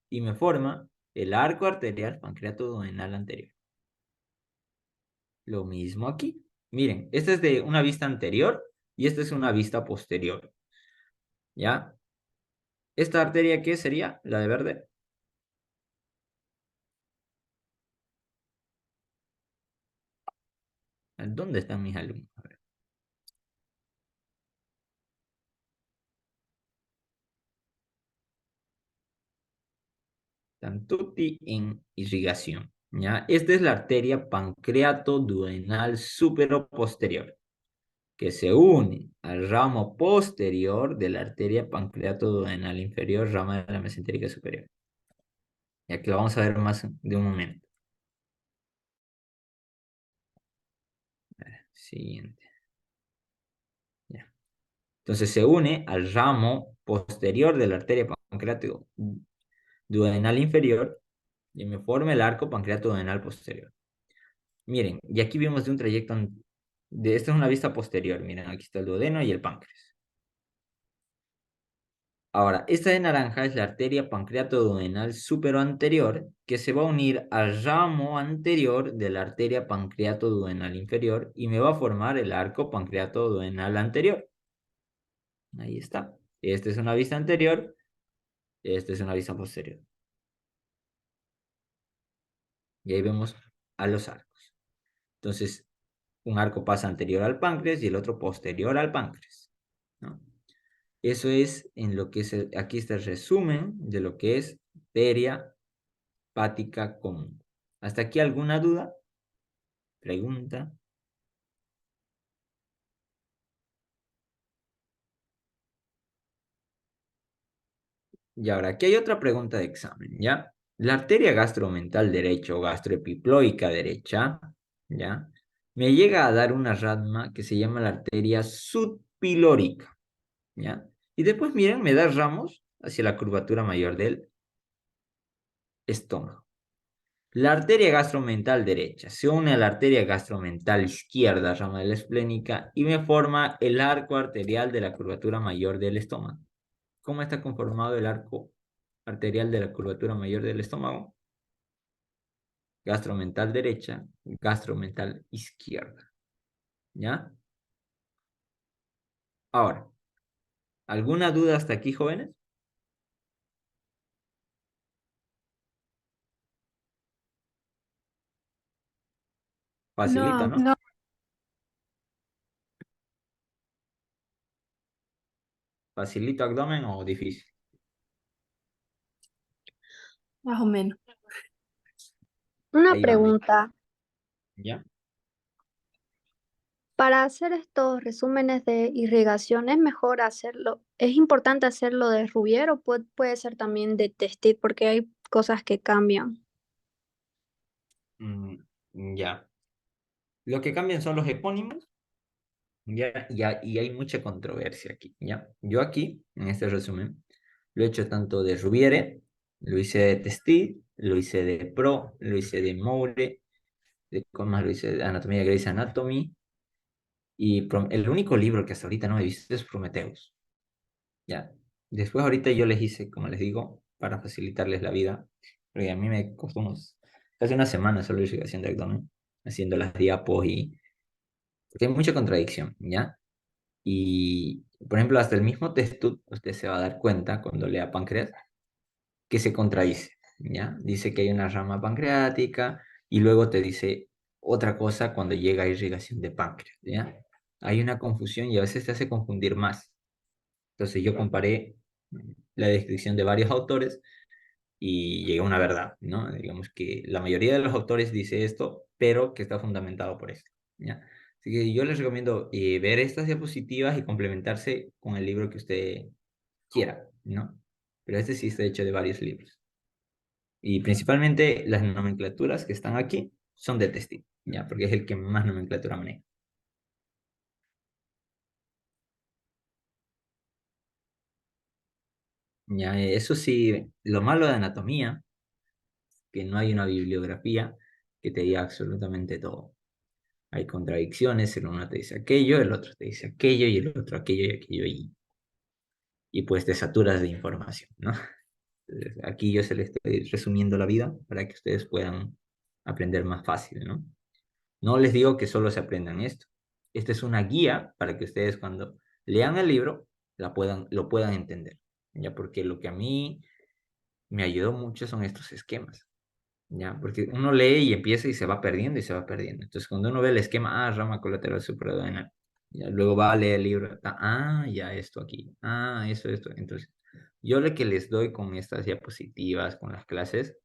Speaker 1: y me forma el arco arterial pancreato-duodenal anterior. Lo mismo aquí. Miren, esta es de una vista anterior y esta es una vista posterior. ¿Ya? ¿Esta arteria qué sería? La de verde. ¿Dónde están mis alumnos? A ver. Están tutti en irrigación. ¿Ya? Esta es la arteria pancreato-duodenal superoposterior, que se une al ramo posterior de la arteria pancreato-duodenal inferior, rama de la mesentérica superior. Ya que lo vamos a ver más de un momento. Siguiente. Ya. Entonces se une al ramo posterior de la arteria pancreato-duodenal inferior y me forma el arco pancreato-duodenal posterior. Miren, y aquí vimos de un trayecto esta es una vista posterior. Miren, aquí está el duodeno y el páncreas. Ahora, esta de naranja es la arteria pancreatoduodenal superoanterior que se va a unir al ramo anterior de la arteria pancreatoduodenal inferior y me va a formar el arco pancreatoduodenal anterior. Ahí está. Esta es una vista anterior, esta es una vista posterior. Y ahí vemos a los arcos. Entonces, un arco pasa anterior al páncreas y el otro posterior al páncreas, ¿no? Eso es en lo que es, aquí está el resumen de lo que es arteria hepática común. ¿Hasta aquí alguna duda? Pregunta. Y ahora, aquí hay otra pregunta de examen, ¿ya? La arteria gastromental derecha o gastroepiploica derecha, ¿ya? Me llega a dar una rama que se llama la arteria subpilórica, ¿ya? Y después, miren, me da ramos hacia la curvatura mayor del estómago. La arteria gastromental derecha se une a la arteria gastromental izquierda, rama de la esplénica, y me forma el arco arterial de la curvatura mayor del estómago. ¿Cómo está conformado el arco arterial de la curvatura mayor del estómago? Gastromental derecha, gastromental izquierda. ¿Ya? Ahora, ¿alguna duda hasta aquí, jóvenes? Facilita,
Speaker 2: No,
Speaker 1: ¿no? No. ¿Facilito abdomen o difícil?
Speaker 2: más o menos. Una
Speaker 1: Ahí va, mira.
Speaker 2: pregunta.
Speaker 1: ¿Ya?
Speaker 2: Para hacer estos resúmenes de irrigación, ¿es mejor hacerlo? ¿Es importante hacerlo de Rubier o puede ser también de Testit? Porque hay cosas que cambian.
Speaker 1: Mm, ya. Lo que cambian son los epónimos. Ya, ya, y hay mucha controversia aquí, ¿ya? Yo aquí, en este resumen, lo he hecho tanto de Rubiere, lo hice de Testi, lo hice de Pro, lo hice de Moure, ¿cómo más lo hice? De Anatomía de Grey's Anatomy, y el único libro que hasta ahorita no he visto es Prometheus, ¿ya? Después ahorita yo les hice, como les digo, para facilitarles la vida, porque a mí me costó casi una semana solo irrigación de abdomen, haciendo las diapos y... Porque hay mucha contradicción, ¿ya? Y, por ejemplo, hasta el mismo test-tube, usted se va a dar cuenta cuando lea páncreas que se contradice, ¿ya? Dice que hay una rama pancreática y luego te dice otra cosa cuando llega a irrigación de páncreas, ¿ya? Hay una confusión y a veces te hace confundir más. Entonces yo comparé la descripción de varios autores y llegué a una verdad, ¿no? Digamos que la mayoría de los autores dice esto, pero que está fundamentado por esto, ¿ya? Así que yo les recomiendo ver estas diapositivas y complementarse con el libro que usted quiera, ¿no? Pero este sí está hecho de varios libros. Y principalmente las nomenclaturas que están aquí son de Testi, ¿ya? Porque es el que más nomenclatura maneja. Ya, eso sí, lo malo de anatomía, que no hay una bibliografía que te diga absolutamente todo. Hay contradicciones, el uno te dice aquello, el otro te dice aquello y el otro aquello y aquello y pues te saturas de información, ¿no? Entonces, aquí yo se les estoy resumiendo la vida para que ustedes puedan aprender más fácil, ¿no? No les digo que solo se aprendan esto. Esta es una guía para que ustedes cuando lean el libro lo puedan entender, ¿ya? Porque lo que a mí me ayudó mucho son estos esquemas. ¿Ya? Porque uno lee y empieza y se va perdiendo y se va perdiendo. Entonces, cuando uno ve el esquema, rama colateral supraduodenal, ya luego va a leer el libro, ya esto aquí, eso, esto. Entonces, yo lo que les doy con estas diapositivas, con las clases,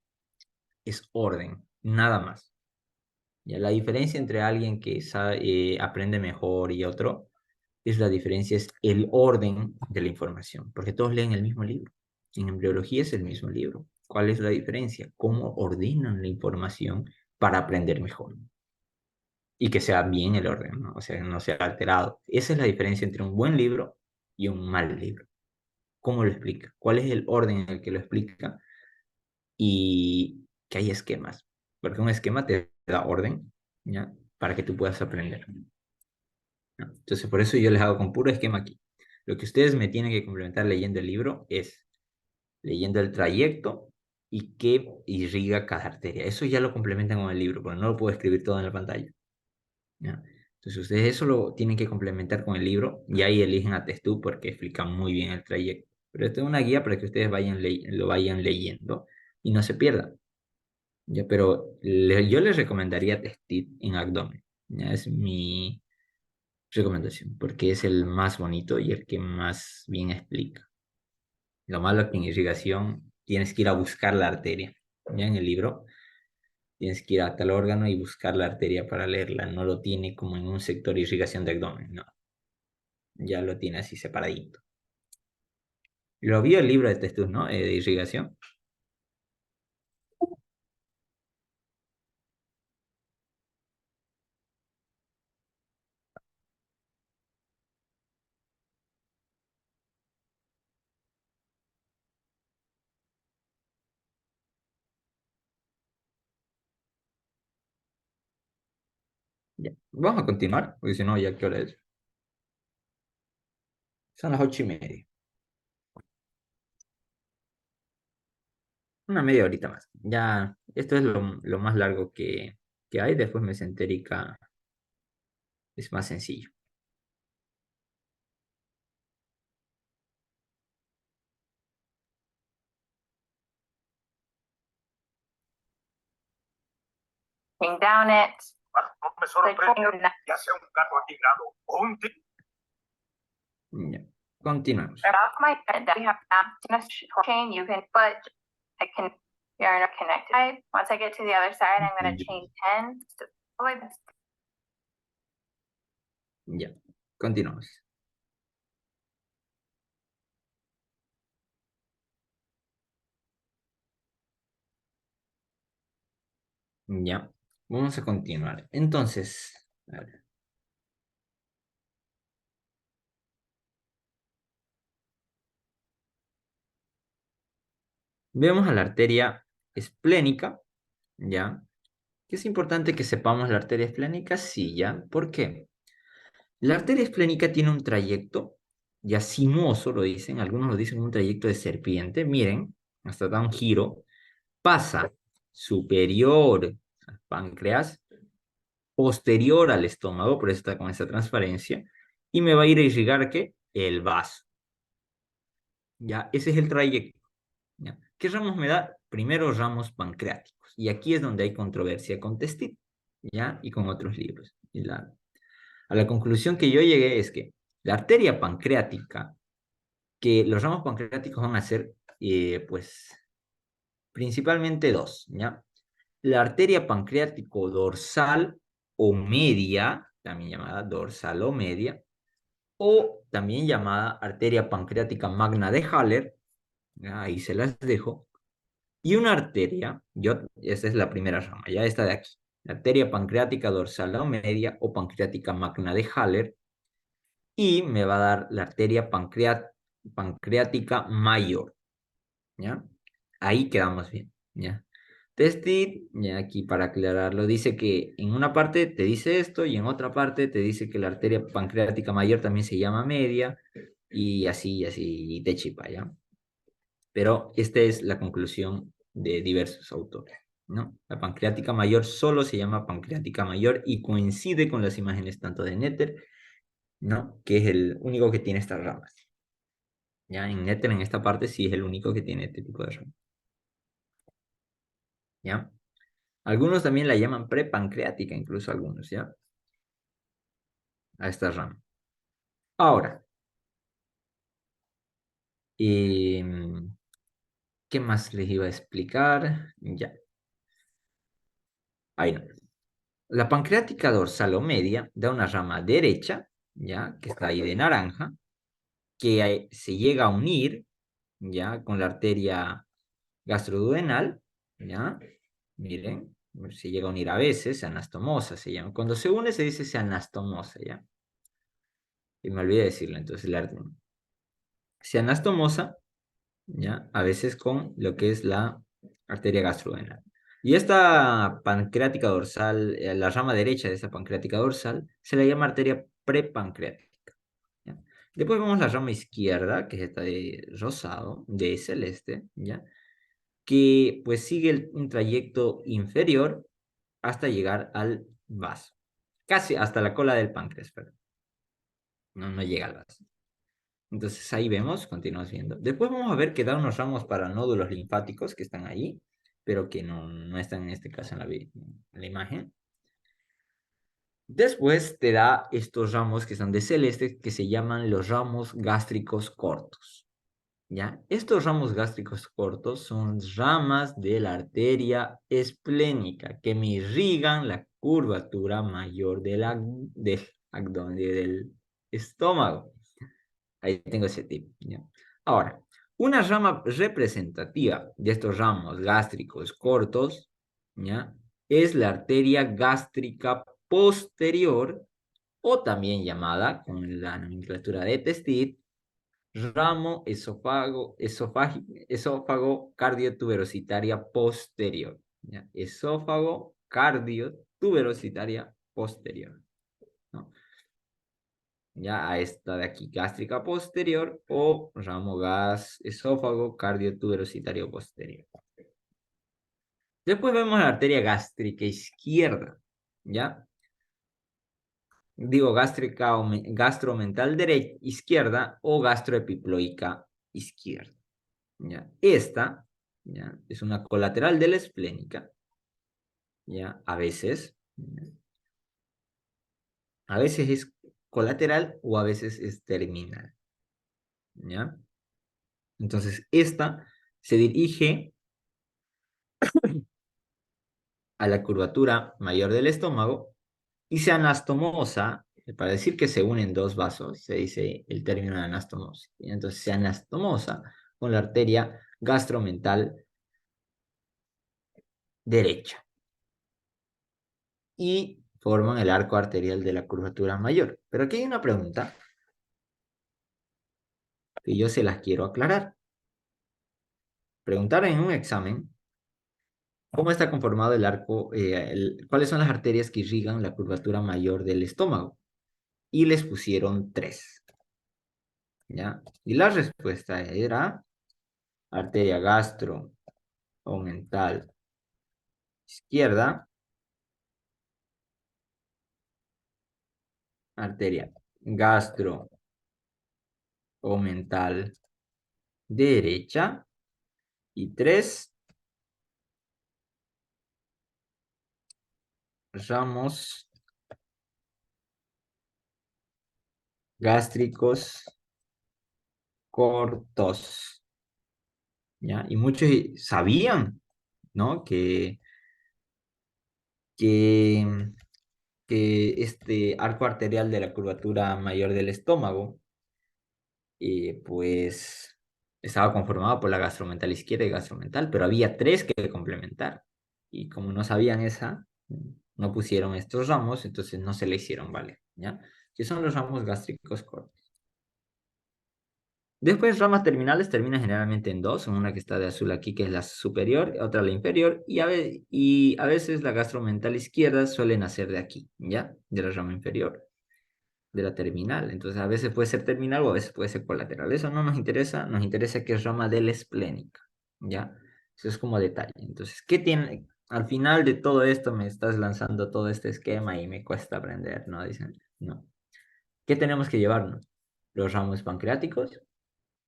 Speaker 1: es orden, nada más. Ya la diferencia entre alguien que aprende mejor y otro, es la diferencia, es el orden de la información, porque todos leen el mismo libro. En embriología es el mismo libro. ¿Cuál es la diferencia? ¿Cómo ordenan la información para aprender mejor? Y que sea bien el orden, ¿no? O sea, no sea alterado. Esa es la diferencia entre un buen libro y un mal libro. ¿Cómo lo explica? ¿Cuál es el orden en el que lo explica? Y que hay esquemas. Porque un esquema te da orden, ¿ya? Para que tú puedas aprender, ¿no? Entonces, por eso yo les hago con puro esquema aquí. Lo que ustedes me tienen que complementar leyendo el libro es leyendo el trayecto y qué irriga cada arteria. Eso ya lo complementan con el libro, pero no lo puedo escribir todo en la pantalla. ¿Ya? Entonces ustedes eso lo tienen que complementar con el libro y ahí eligen a Testú porque explica muy bien el trayecto. Pero esto es una guía para que ustedes lo vayan leyendo y no se pierdan. ¿Ya? Pero yo les recomendaría Testit en abdomen. ¿Ya? Es mi recomendación porque es el más bonito y el que más bien explica. Lo malo es que en irrigación tienes que ir a buscar la arteria. Ya en el libro tienes que ir a tal órgano y buscar la arteria para leerla. No lo tiene como en un sector de irrigación de abdomen, no. Ya lo tiene así separadito. Lo vio el libro de Testus, ¿no? De irrigación. Ya. Vamos a continuar, porque si no, ya qué hora es. Son las 8:30. Una media horita más. Ya, esto es lo más largo que hay. Después mesentérica es más sencillo.
Speaker 4: Down it.
Speaker 5: No me sorprende que sea un gato atigrado o un tigre.
Speaker 1: Ya. Continuamos.
Speaker 4: Off my bed that we have chain, you can, but I can, you're not connected. Once I get to the other side, I'm going to chain 10.
Speaker 1: Ya. Continuamos. Ya. Vamos a continuar. Entonces, a ver. Vemos a la arteria esplénica, ¿ya? ¿Que es importante que sepamos la arteria esplénica? Sí, ¿ya? ¿Por qué? La arteria esplénica tiene un trayecto, ya sinuoso, lo dicen, algunos lo dicen un trayecto de serpiente, miren, hasta da un giro, pasa superior al páncreas, posterior al estómago, por eso está con esa transparencia, y me va a ir a irrigar, ¿qué? El vaso. ¿Ya? Ese es el trayecto. ¿Ya? ¿Qué ramos me da? Primero ramos pancreáticos. Y aquí es donde hay controversia con Testit, ¿ya? Y con otros libros. A la conclusión que yo llegué es que la arteria pancreática, que los ramos pancreáticos van a ser, pues, principalmente dos, ¿ya? La arteria pancreático dorsal o media, también llamada dorsal o media, o también llamada arteria pancreática magna de Haller, ahí se las dejo, y una arteria, esta es la primera rama, ya esta de aquí, la arteria pancreática dorsal o media o pancreática magna de Haller, y me va a dar la arteria pancreática mayor, ¿ya? Ahí quedamos bien, ¿ya? Testit, ya aquí para aclararlo, dice que en una parte te dice esto y en otra parte te dice que la arteria pancreática mayor también se llama media y así de chipa, ¿ya? Pero esta es la conclusión de diversos autores, ¿no? La pancreática mayor solo se llama pancreática mayor y coincide con las imágenes tanto de Netter, ¿no? Que es el único que tiene estas ramas. Ya en Netter, en esta parte, sí es el único que tiene este tipo de ramas. ¿Ya? Algunos también la llaman prepancreática, incluso algunos, ¿ya? A esta rama. Ahora, ¿qué más les iba a explicar? Ya. Ahí no. La pancreática dorsal o media da una rama derecha, ¿ya? Que está ahí de naranja, que se llega a unir, ¿ya? Con la arteria gastroduodenal, ¿ya? Miren, se llega a unir a veces, anastomosa se llama. Cuando se une se dice anastomosa, ¿ya? Y me olvidé decirlo, entonces se anastomosa, ¿ya? A veces con lo que es la arteria gastroduodenal. Y esta pancreática dorsal, la rama derecha de esa pancreática dorsal, se la llama arteria prepancreática, ¿ya? Después vemos la rama izquierda, que es esta de rosado, de celeste, ¿ya? Que pues sigue un trayecto inferior hasta llegar al vaso. Casi hasta la cola del páncreas, pero no llega al vaso. Entonces ahí vemos, continuamos viendo. Después vamos a ver que da unos ramos para nódulos linfáticos que están ahí, pero que no están en este caso en la imagen. Después te da estos ramos que están de celeste, que se llaman los ramos gástricos cortos. ¿Ya? Estos ramos gástricos cortos son ramas de la arteria esplénica que me irrigan la curvatura mayor del abdomen, del estómago. Ahí tengo ese tip, ¿ya? Ahora, una rama representativa de estos ramos gástricos cortos, ¿ya? Es la arteria gástrica posterior, o también llamada, con la nomenclatura de Testit, ramo esófago cardiotuberositaria posterior. ¿Ya? Esófago cardiotuberositaria posterior. ¿No? Ya a esta de aquí, gástrica posterior o ramo esófago cardiotuberositario posterior. Después vemos la arteria gástrica izquierda, ¿ya? Digo gástrica o gastromental derecha, izquierda o gastroepiploica izquierda, ¿ya? Esta, ¿ya? Es una colateral de la esplénica, ¿ya? A veces es colateral o a veces es terminal, ¿ya? Entonces, esta se dirige a la curvatura mayor del estómago y se anastomosa, para decir que se unen dos vasos, se dice el término de anastomosis. Entonces, se anastomosa con la arteria gastromental derecha y forman el arco arterial de la curvatura mayor. Pero aquí hay una pregunta que yo se las quiero aclarar. Preguntar en un examen cómo está conformado el arco, cuáles son las arterias que irrigan la curvatura mayor del estómago. Y les pusieron 3. ¿Ya? Y la respuesta era arteria gastro o mental izquierda, arteria gastro o mental derecha y 3 ramos gástricos cortos. ¿Ya? Y muchos sabían, ¿no? Que, que este arco arterial de la curvatura mayor del estómago, pues estaba conformado por la gastromental izquierda y gastromental, pero había 3 que complementar. Y como no sabían esa, no pusieron estos ramos, entonces no se le hicieron valer, ¿ya? Que son los ramos gástricos cortos. Después, ramas terminales terminan generalmente en 2, una que está de azul aquí, que es la superior, otra la inferior, y a veces la gastromental izquierda suele nacer de aquí, ¿ya? De la rama inferior, de la terminal. Entonces, a veces puede ser terminal o a veces puede ser colateral. Eso no nos interesa que es rama de la esplénica, ¿ya? Eso es como detalle. Entonces, ¿qué tiene? Al final de todo esto me estás lanzando todo este esquema y me cuesta aprender, ¿no? Dicen, no. ¿Qué tenemos que llevarnos? Los ramos pancreáticos,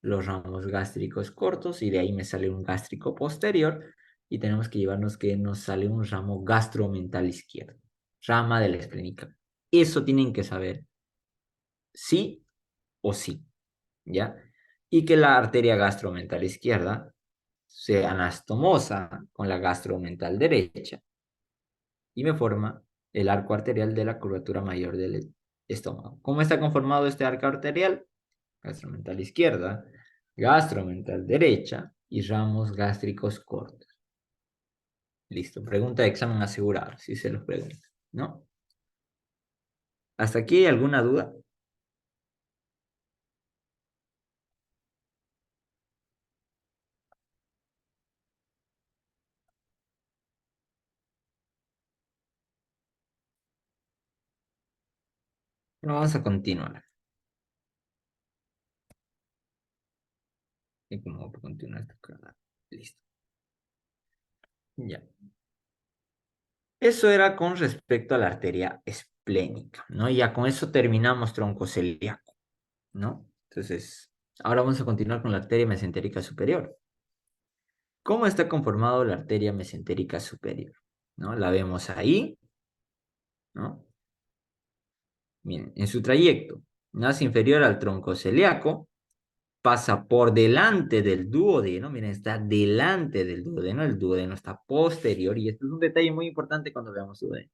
Speaker 1: los ramos gástricos cortos y de ahí me sale un gástrico posterior y tenemos que llevarnos que nos sale un ramo gastromental izquierdo, rama de la esplénica. Eso tienen que saber, sí o sí, ¿ya? Y que la arteria gastromental izquierda se anastomosa con la gastromental derecha y me forma el arco arterial de la curvatura mayor del estómago. ¿Cómo está conformado este arco arterial? Gastromental izquierda, gastromental derecha y ramos gástricos cortos. Listo, pregunta de examen asegurado, si se los pregunta, ¿no? ¿Hasta aquí hay alguna duda? Bueno, vamos a continuar. Y como continuar acá. Listo. Ya. Eso era con respecto a la arteria esplénica, ¿no? Y ya con eso terminamos tronco celíaco, ¿no? Entonces, ahora vamos a continuar con la arteria mesentérica superior. ¿Cómo está conformado la arteria mesentérica superior? ¿No? La vemos ahí, ¿no? Miren, en su trayecto, nace inferior al tronco celíaco, pasa por delante del duodeno, miren, está delante del duodeno, el duodeno está posterior, y esto es un detalle muy importante cuando veamos duodeno,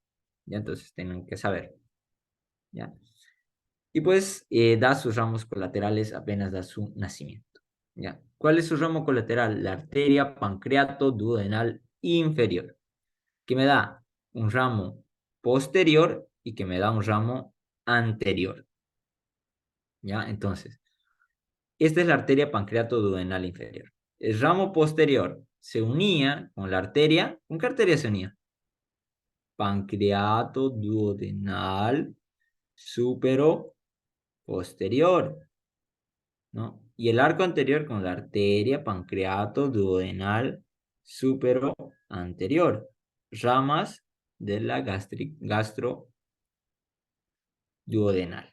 Speaker 1: ¿ya? Entonces tienen que saber, ¿ya? Y pues da sus ramos colaterales apenas da su nacimiento, ¿ya? ¿Cuál es su ramo colateral? La arteria pancreato duodenal inferior, que me da un ramo posterior y que me da un ramo anterior, ¿ya? Entonces, esta es la arteria pancreato duodenal inferior. El ramo posterior se unía con la arteria. ¿Con qué arteria se unía? Pancreato duodenal supero posterior, ¿no? Y el arco anterior con la arteria pancreato duodenal supero anterior. Ramas de la gastro duodenal,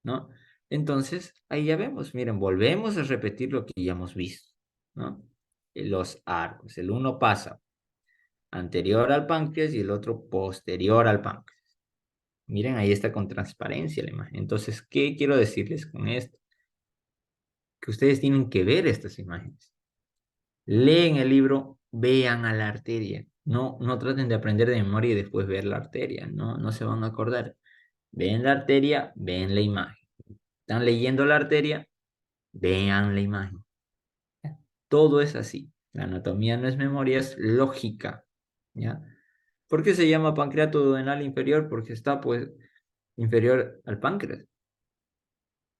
Speaker 1: ¿no? Entonces, ahí ya vemos, miren, volvemos a repetir lo que ya hemos visto, ¿no? Los arcos, el uno pasa anterior al páncreas y el otro posterior al páncreas. Miren, ahí está con transparencia la imagen. Entonces, ¿qué quiero decirles con esto? Que ustedes tienen que ver estas imágenes. Leen el libro, vean a la arteria. No, no traten de aprender de memoria y después ver la arteria. No, no se van a acordar. Ven la arteria, ven la imagen. Están leyendo la arteria, vean la imagen. Todo es así. La anatomía no es memoria, es lógica, ¿ya? ¿Por qué se llama pancreato duodenal inferior? Porque está, pues, inferior al páncreas,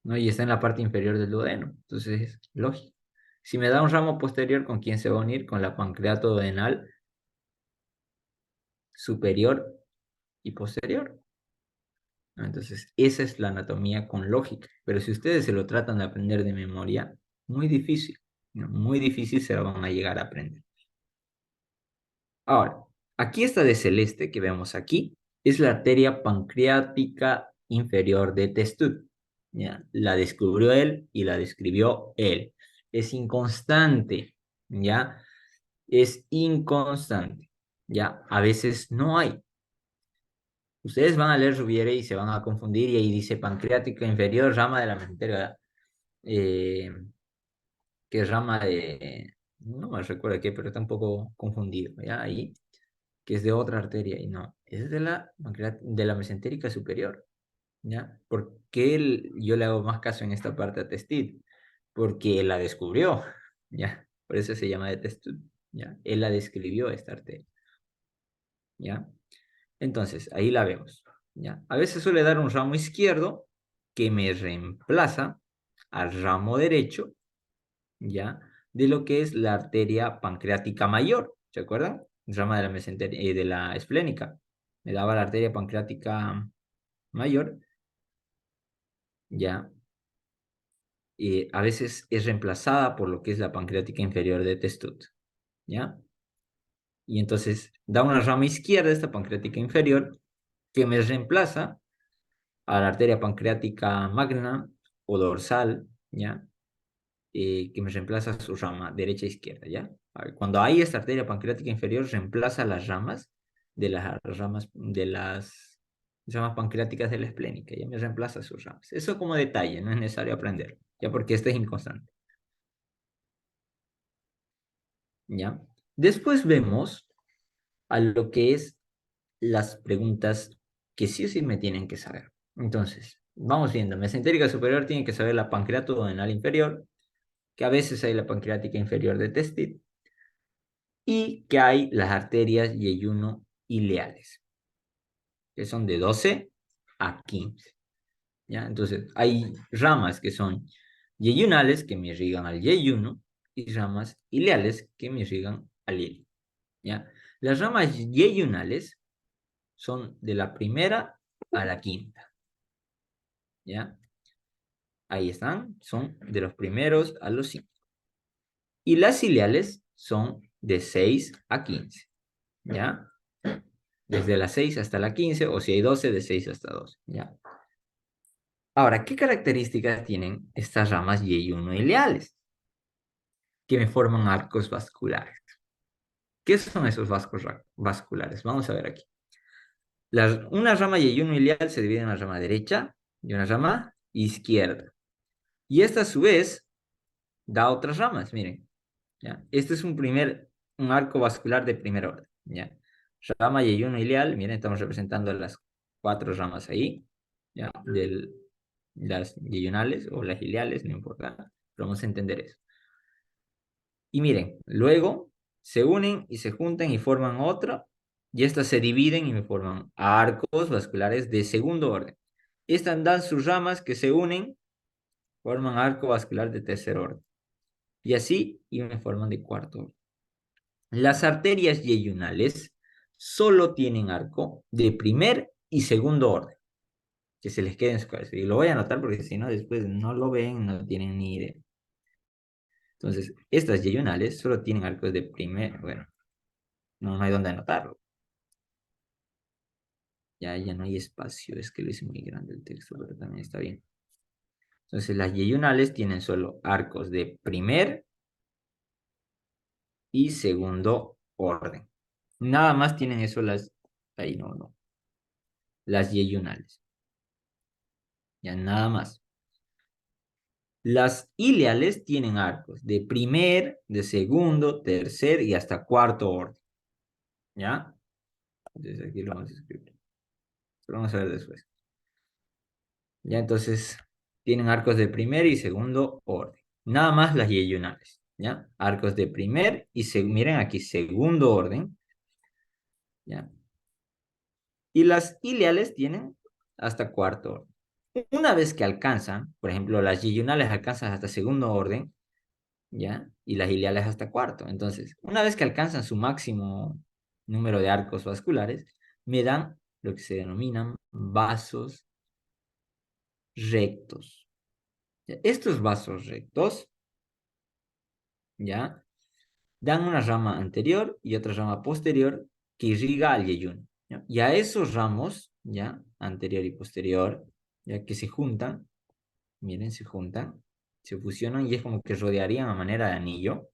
Speaker 1: ¿no? Y está en la parte inferior del duodeno. Entonces, es lógico. Si me da un ramo posterior, ¿con quién se va a unir? Con la pancreato duodenal superior y posterior. Entonces, esa es la anatomía con lógica. Pero si ustedes se lo tratan de aprender de memoria, muy difícil, ¿no? Muy difícil se lo van a llegar a aprender. Ahora, aquí esta de celeste que vemos aquí es la arteria pancreática inferior de Testud. ¿Ya? La descubrió él y la describió él. Es inconstante, ¿ya? Es inconstante, ¿ya? A veces no hay. Ustedes van a leer Rubiere y se van a confundir y ahí dice pancreática inferior, rama de la mesenteria, que es rama de, no me recuerdo qué, pero está un poco confundido, ¿ya? Ahí, que es de otra arteria y no, es de la mesentérica superior, ¿ya? ¿Por qué yo le hago más caso en esta parte a Testit? Porque él la descubrió, ¿ya? Por eso se llama de Testud, ¿ya? Él la describió esta arteria, ¿ya? Entonces, ahí la vemos, ¿ya? A veces suele dar un ramo izquierdo que me reemplaza al ramo derecho, ¿ya? De lo que es la arteria pancreática mayor, ¿se acuerdan? Rama de la mesenteria, de la esplénica. Me daba la arteria pancreática mayor, ¿ya? A veces es reemplazada por lo que es la pancreática inferior de Testud, ¿ya? Y entonces da una rama izquierda, esta pancreática inferior, que me reemplaza a la arteria pancreática magna o dorsal, ¿ya? Que me reemplaza su rama derecha e izquierda, ¿ya? A ver, cuando hay esta arteria pancreática inferior, reemplaza las ramas de las ramas pancreáticas de la esplénica, ya me reemplaza sus ramas. Eso como detalle, no es necesario aprender, ya porque este es inconstante, ¿ya? Después vemos a lo que es las preguntas que sí o sí me tienen que saber. Entonces, vamos viendo, mesentérica superior tiene que saber la pancreato duodenal inferior, que a veces hay la pancreática inferior de Testit, y que hay las arterias yeyuno ileales, que son de 12 a 15. ¿Ya? Entonces, hay ramas que son yeyunales, que me irrigan al yeyuno, y ramas ileales, que me irrigan al ilio. ¿Ya? Las ramas yeyunales son de la primera a la quinta, ¿ya? Ahí están, son de los primeros a los 5. Y las ciliales son de 6 a 15, ¿ya? Desde las 6 hasta la 15, o si hay 12, de 6 hasta 12, ¿ya? Ahora, ¿qué características tienen estas ramas Y1 ileales? Que me forman arcos vasculares. ¿Qué son esos vasculares? Vamos a ver aquí. Una rama Y1 ileal se divide en una rama derecha y una rama izquierda. Y esta a su vez da otras ramas, miren. ¿Ya? Este es un arco vascular de primer orden. ¿Ya? Rama Y1 ileal, miren, estamos representando las 4 ramas ahí, ¿ya? Las iyunales o las ileales, no importa, pero vamos a entender eso. Y miren, luego se unen y se juntan y forman otra, y estas se dividen y me forman arcos vasculares de segundo orden. Estas dan sus ramas que se unen, forman arco vascular de tercer orden. Y así, y me forman de cuarto orden. Las arterias yeyunales solo tienen arco de primer y segundo orden. Que se les quede en su cabeza. Y lo voy a anotar porque si no, después no lo ven, no tienen ni idea. Entonces, estas yeyunales solo tienen arcos de primer, bueno, no hay donde anotarlo. Ya no hay espacio, es que lo hice muy grande el texto, pero también está bien. Entonces, las yeyunales tienen solo arcos de primer y segundo orden. Nada más tienen eso ahí no. Las yeyunales. Ya nada más. Las ileales tienen arcos de primer, de segundo, tercer y hasta cuarto orden. ¿Ya? Entonces aquí lo vamos a escribir. Lo vamos a ver después. Ya entonces tienen arcos de primer y segundo orden. Nada más las yeyunales. ¿Ya? Arcos de primer y miren aquí, segundo orden. ¿Ya? Y las ileales tienen hasta cuarto orden. Una vez que alcanzan, por ejemplo, las yeyunales alcanzan hasta segundo orden, ¿ya? Y las ileales hasta cuarto. Entonces, una vez que alcanzan su máximo número de arcos vasculares, me dan lo que se denominan vasos rectos. Estos vasos rectos, ¿ya? Dan una rama anterior y otra rama posterior que irriga al yeyuno, ¿ya? Y a esos ramos, ¿ya? Anterior y posterior, ya que se juntan, miren, se juntan, se fusionan y es como que rodearían a manera de anillo.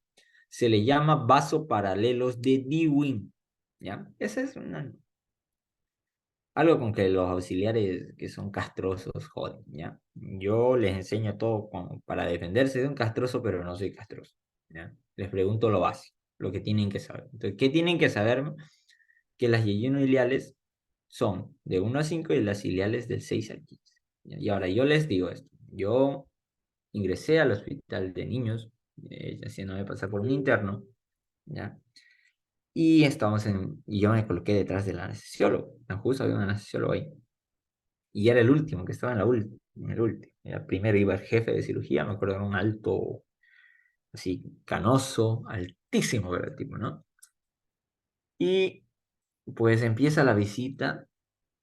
Speaker 1: Se le llama vasoparalelos de Dewey, ¿ya? Esa es algo con que los auxiliares que son castrosos joden, ¿ya? Yo les enseño todo para defenderse de un castroso, pero no soy castroso, ¿ya? Les pregunto lo básico, lo que tienen que saber. Entonces, ¿qué tienen que saber? Que las yeyuno-ileales son de 1 a 5 y las ileales del 6 al 15. ¿Ya? Y ahora yo les digo esto. Yo ingresé al hospital de niños, haciéndome pasar por un interno, ¿ya? Y yo me coloqué detrás del anestesiólogo. Justo había un anestesiólogo ahí. Y era el último, que estaba en el último. Era primero iba el jefe de cirugía, me acuerdo, era un alto, así, canoso, altísimo era el tipo, ¿no? Y pues empieza la visita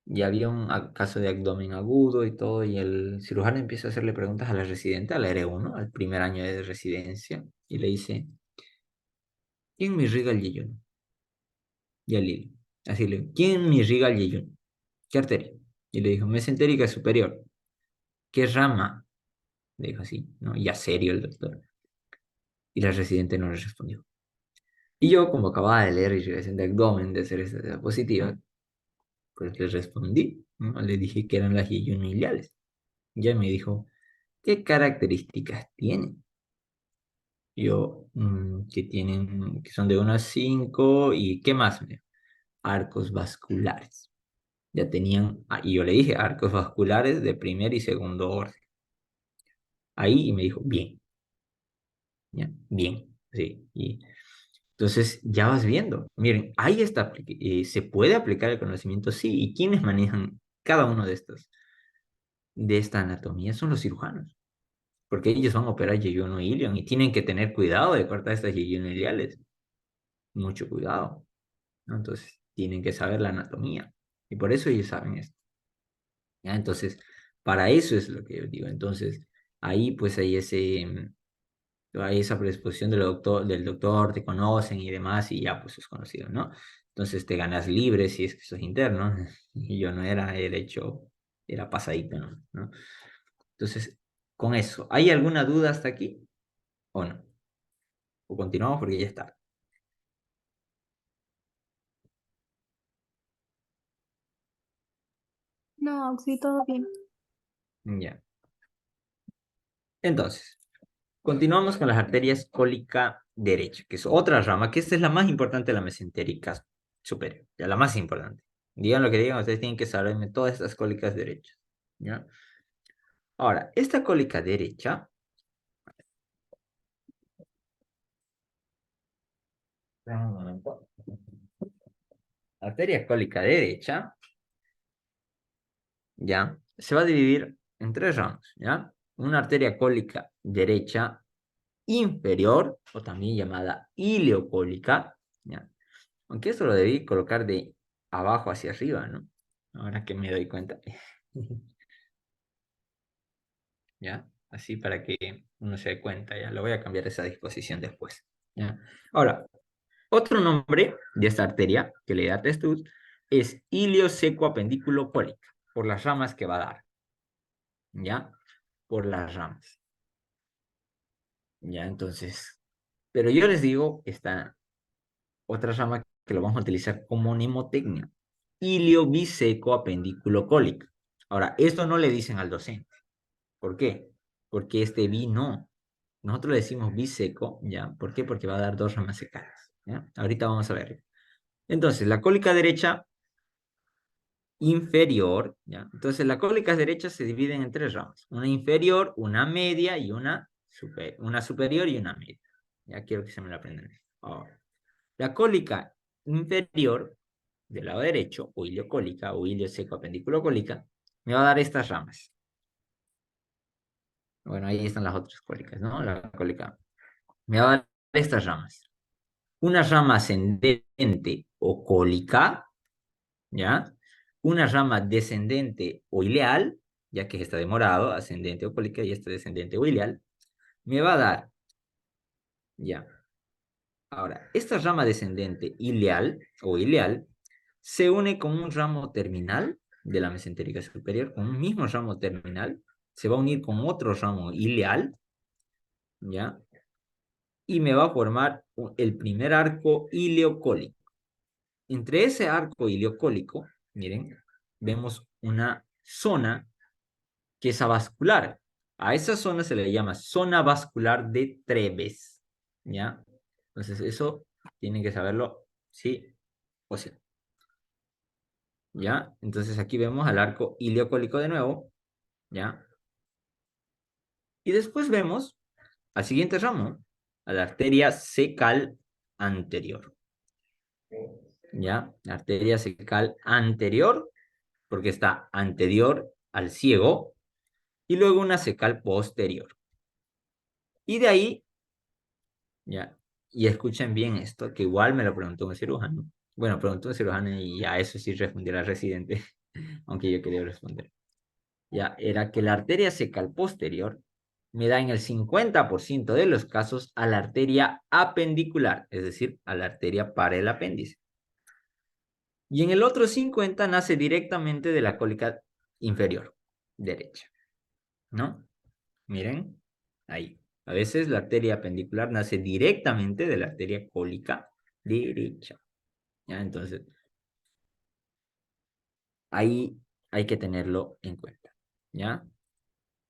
Speaker 1: y había un caso de abdomen agudo y todo, y el cirujano empieza a hacerle preguntas a la residente, a la R1, al primer año de residencia, y le dice, ¿quién me irriga el yeyuno? Y al hilo. Así le digo, ¿quién me irriga el yeyuno? ¿Qué arteria? Y le dijo, mesentérica superior. ¿Qué rama? Le dijo así, ¿no? Ya serio el doctor. Y la residente no le respondió. Y yo, como acababa de leer irrigación de abdomen, de hacer esta diapositiva, pues le respondí, ¿no? Le dije que eran las yeyunoileales. Ya me dijo, ¿qué características tienen? Yo, que son de 1 a 5, ¿y qué más? Arcos vasculares. Ya tenían, y yo le dije, arcos vasculares de primer y segundo orden. Ahí y me dijo, bien. ¿Ya? Bien, sí. Y entonces ya vas viendo. Miren, ahí está, ¿se puede aplicar el conocimiento? Sí. ¿Y quiénes manejan cada uno de esta anatomía? Son los cirujanos. Porque ellos van a operar yeyuno y ilion y tienen que tener cuidado de cortar estas yeyunoileales. Mucho cuidado, ¿no? Entonces, tienen que saber la anatomía. Y por eso ellos saben esto. ¿Ya? Entonces, para eso es lo que yo digo. Entonces, ahí pues hay hay esa predisposición del doctor, te conocen y demás, y ya pues es conocido, ¿no? Entonces te ganas libre si es que sos interno, y yo no era, era pasadito, ¿no? Entonces, con eso, ¿hay alguna duda hasta aquí? ¿O no? O continuamos porque ya está.
Speaker 6: No, sí, todo bien.
Speaker 1: Ya. Entonces, continuamos con las arterias cólica derecha, que es otra rama, que esta es la más importante de la mesentérica superior, ya la más importante. Digan lo que digan, ustedes tienen que saberme todas estas cólicas derechas, ¿ya? Ahora, esta cólica derecha, un momento. Arteria cólica derecha, ya, se va a dividir en tres ramos, ¿ya? Una arteria cólica derecha inferior, o también llamada ileocólica, ¿ya? Aunque esto lo debí colocar de abajo hacia arriba, ¿no? Ahora que me doy cuenta. ¿Ya? Así para que uno se dé cuenta, ¿ya? Lo voy a cambiar esa disposición después, ¿ya? Ahora, otro nombre de esta arteria que le da testud es iliosecoapendículo cólica, por las ramas que va a dar, ¿ya? Por las ramas. ¿Ya? Entonces, pero yo les digo, esta otra rama que lo vamos a utilizar como mnemotecnia, iliobisecoapendículo cólica. Ahora, esto no le dicen al docente. ¿Por qué? Porque este bi no. Nosotros le decimos biseco, ¿ya? ¿Por qué? Porque va a dar dos ramas secadas, ¿ya? Ahorita vamos a ver. Entonces, la cólica derecha inferior, ¿ya? Entonces, la cólica derecha se dividen en tres ramas. Una inferior, una media y una superior y una media. Ya quiero que se me la aprendan. Ahora, la cólica inferior del lado derecho, o iliocólica, o ilioseco apendículo cólica, me va a dar estas ramas. Bueno, ahí están las otras cólicas, ¿no? La cólica. Me va a dar estas ramas. Una rama ascendente o cólica, ¿ya? Una rama descendente o ileal, ya que está de morado, ascendente o cólica, y esta descendente o ileal, me va a dar, ya. Ahora, esta rama descendente ileal o ileal se une con un ramo terminal de la mesentérica superior, con un mismo ramo terminal, se va a unir con otro ramo ileal, ¿ya? Y me va a formar el primer arco ileocólico. Entre ese arco ileocólico, miren, vemos una zona que es avascular. A esa zona se le llama zona vascular de Treves, ¿ya? Entonces eso tienen que saberlo sí o sí. ¿Ya? Entonces aquí vemos al arco ileocólico de nuevo, ¿ya? Y después vemos al siguiente ramo, a la arteria cecal anterior. ¿Ya? La arteria cecal anterior, porque está anterior al ciego, y luego una cecal posterior. Y de ahí, ¿ya? Y escuchen bien esto, que igual me lo preguntó un cirujano. Bueno, preguntó un cirujano y a eso sí respondió el residente, aunque yo quería responder. Ya, era que la arteria cecal posterior me da en el 50% de los casos a la arteria apendicular, es decir, a la arteria para el apéndice. Y en el otro 50% nace directamente de la cólica inferior, derecha, ¿no? Miren, ahí. A veces la arteria apendicular nace directamente de la arteria cólica derecha. ¿Ya? Entonces, ahí hay que tenerlo en cuenta, ¿ya?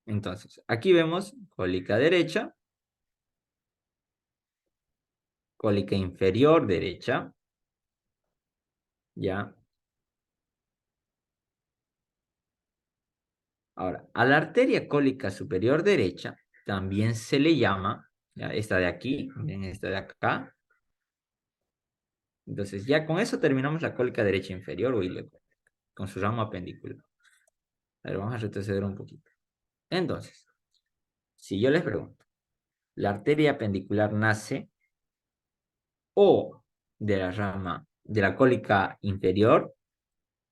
Speaker 1: Entonces, aquí vemos cólica derecha, cólica inferior derecha, ¿ya? Ahora, a la arteria cólica superior derecha también se le llama, ¿ya? Esta de aquí, miren esta de acá. Entonces, ya con eso terminamos la cólica derecha inferior o ilíaca, con su ramo apendicular. A ver, vamos a retroceder un poquito. Entonces, si yo les pregunto, ¿la arteria apendicular nace o de la rama de la cólica inferior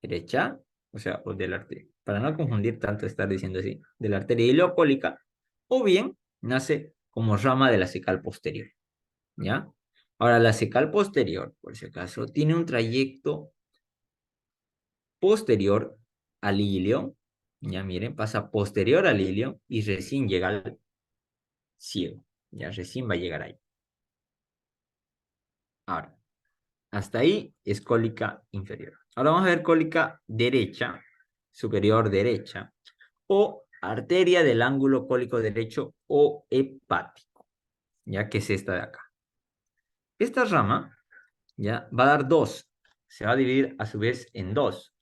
Speaker 1: derecha, o sea, o de la arteria, para no confundir tanto estar diciendo así, de la arteria ileocólica o bien nace como rama de la cecal posterior, ¿ya? Ahora, la cecal posterior, por si acaso, tiene un trayecto posterior al ilio, ya miren, pasa posterior al ilio y recién llega al ciego, ya recién va a llegar ahí. Ahora, hasta ahí es cólica inferior. Ahora vamos a ver cólica derecha, superior derecha, o arteria del ángulo cólico derecho o hepático, ya que es esta de acá. Esta rama ya va a dar dos, se va a dividir a su vez en dos,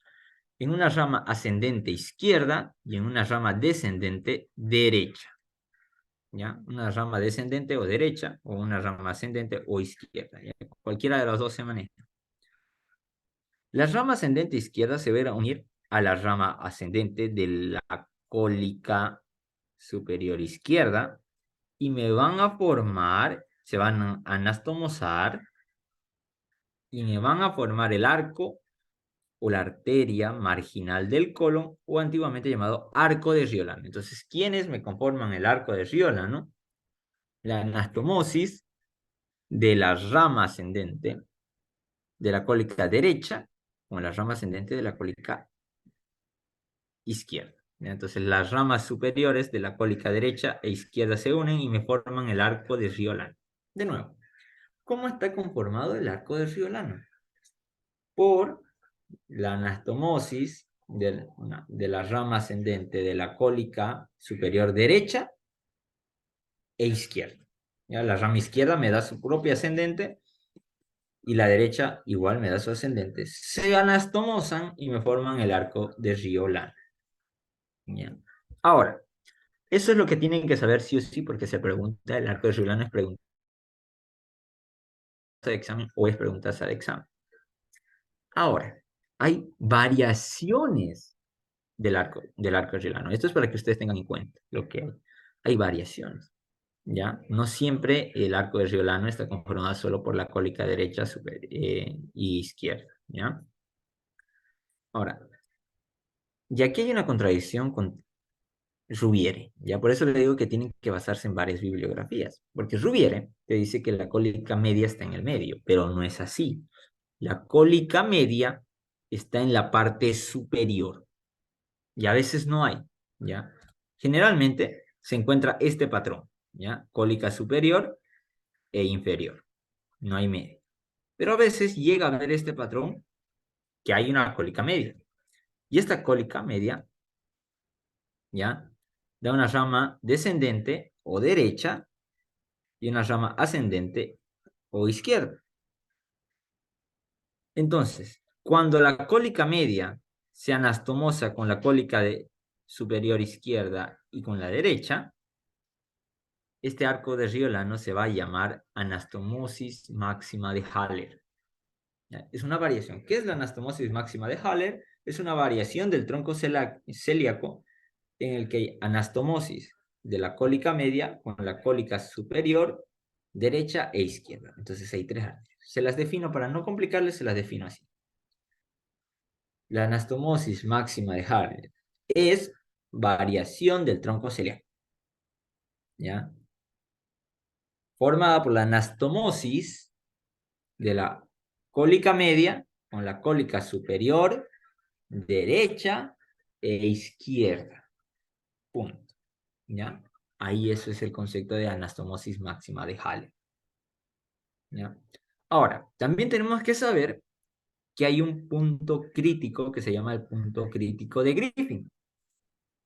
Speaker 1: en una rama ascendente izquierda y en una rama descendente derecha. ¿Ya? Una rama descendente o derecha, o una rama ascendente o izquierda. ¿Ya? Cualquiera de las dos se maneja. La rama ascendente izquierda se va a unir a la rama ascendente de la cólica superior izquierda y me van a formar, se van a anastomosar y me van a formar el arco o la arteria marginal del colon, o antiguamente llamado arco de Riolano. Entonces, ¿quiénes me conforman el arco de Riolano? La anastomosis de la rama ascendente de la cólica derecha con la rama ascendente de la cólica izquierda. Entonces, las ramas superiores de la cólica derecha e izquierda se unen y me forman el arco de Riolano. De nuevo, ¿cómo está conformado el arco de Riolano? Por la anastomosis de la rama ascendente de la cólica superior derecha e izquierda. ¿Ya? La rama izquierda me da su propio ascendente y la derecha igual me da su ascendente. Se anastomosan y me forman el arco de Riolano. ¿Ya? Ahora, eso es lo que tienen que saber sí o sí, porque se pregunta, el arco de Riolano es pregunta de examen o es preguntas al examen. Ahora, hay variaciones del arco de Riolano. Esto es para que ustedes tengan en cuenta lo que hay. Hay variaciones, ¿ya? No siempre el arco de Riolano está conformado solo por la cólica derecha y izquierda, ¿ya? Ahora, y aquí hay una contradicción con Rubiere, ¿ya? Por eso le digo que tienen que basarse en varias bibliografías, porque Rubiere te dice que la cólica media está en el medio, pero no es así. La cólica media está en la parte superior, y a veces no hay, ¿ya? Generalmente se encuentra este patrón, ¿ya? Cólica superior e inferior, no hay medio. Pero a veces llega a ver este patrón que hay una cólica media. Y esta cólica media, ¿ya? Da una rama descendente o derecha y una rama ascendente o izquierda. Entonces, cuando la cólica media se anastomosa con la cólica superior izquierda y con la derecha, este arco de Riolano se va a llamar anastomosis máxima de Haller. ¿Ya? Es una variación. ¿Qué es la anastomosis máxima de Haller? Es una variación del tronco celíaco en el que hay anastomosis de la cólica media con la cólica superior, derecha e izquierda. Entonces hay tres arterias. Se las defino para no complicarles, se las defino así. La anastomosis máxima de Haller es variación del tronco celíaco, ¿ya? Formada por la anastomosis de la cólica media con la cólica superior, derecha e izquierda. Punto. ¿Ya? Ahí eso es el concepto de anastomosis máxima de Haller. ¿Ya? Ahora, también tenemos que saber que hay un punto crítico que se llama el punto crítico de Griffin,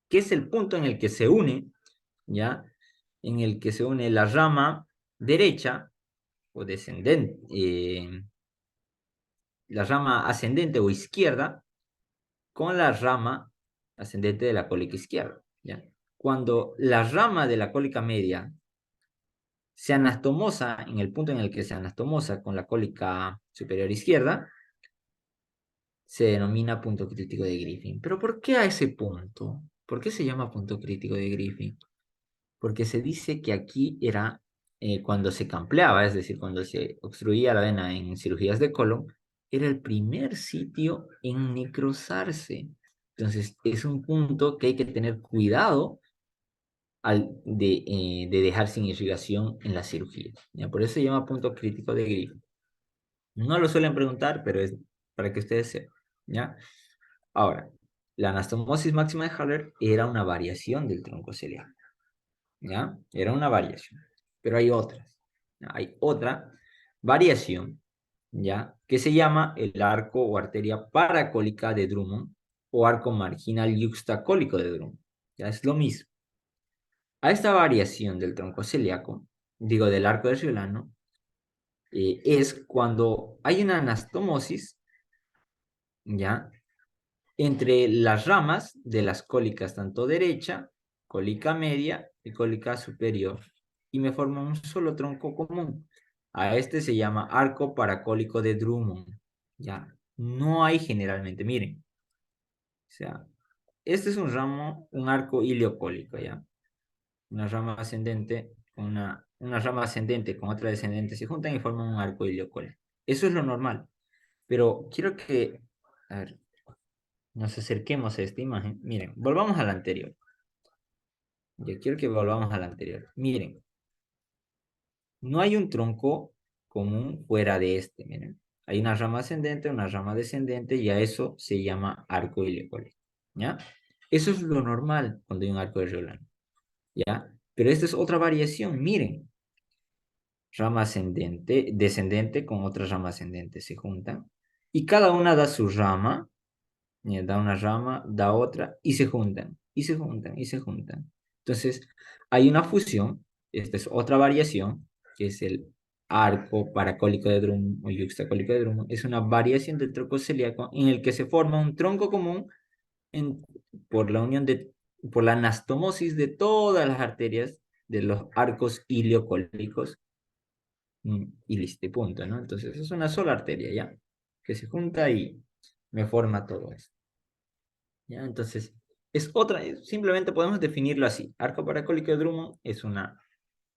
Speaker 1: que es el punto en el que se une, ¿ya? En el que se une la rama derecha o descendente, la rama ascendente o izquierda con la rama ascendente de la cólica izquierda, ¿ya? Cuando la rama de la cólica media se anastomosa en el punto en el que se anastomosa con la cólica superior izquierda, se denomina punto crítico de Griffin. ¿Pero por qué a ese punto? ¿Por qué se llama punto crítico de Griffin? Porque se dice que aquí era cuando se campleaba, es decir, cuando se obstruía la vena en cirugías de colon, era el primer sitio en necrosarse. Entonces, es un punto que hay que tener cuidado de dejar sin irrigación en la cirugía. ¿Ya? Por eso se llama punto crítico de grifo. No lo suelen preguntar, pero es para que ustedes sepan. ¿Ya? Ahora, la anastomosis máxima de Haller era una variación del tronco celíaco. ¿Ya? Era una variación. Pero hay otras. Hay otra variación, ¿ya? Que se llama el arco o arteria paracólica de Drummond o arco marginal yuxtacólico de Drummond. Ya es lo mismo. A esta variación del tronco celíaco, digo del arco de Riolano, es cuando hay una anastomosis, ¿ya? Entre las ramas de las cólicas, tanto derecha, cólica media y cólica superior, y me forma un solo tronco común. A este se llama arco paracólico de Drummond, ¿ya? No hay generalmente, miren. O sea, este es un ramo, un arco iliocólico, ¿ya? Una rama ascendente, una rama ascendente con otra descendente se juntan y forman un arco iliocólico. Eso es lo normal. Pero quiero que, a ver, nos acerquemos a esta imagen. Miren, volvamos a la anterior. Yo quiero que volvamos a la anterior. Miren, no hay un tronco común fuera de este. Miren, hay una rama ascendente, una rama descendente y a eso se llama arco iliocólico. ¿Ya? Eso es lo normal cuando hay un arco de Riolano. ¿Ya? Pero esta es otra variación. Miren, rama ascendente, descendente con otra rama ascendente se juntan y cada una da su rama. Da una rama, da otra, y se juntan, y se juntan, y se juntan. Entonces, hay una fusión, esta es otra variación, que es el arco paracólico de Drummond o yuxtacólico de Drummond, es una variación del tronco celíaco en el que se forma un tronco común por la unión por la anastomosis de todas las arterias de los arcos iliocólicos, y listo, punto, ¿no? Entonces, es una sola arteria, ¿ya? Que se junta y me forma todo esto. ¿Ya? Entonces, es otra, simplemente podemos definirlo así. Arco paracólico de Drummond es una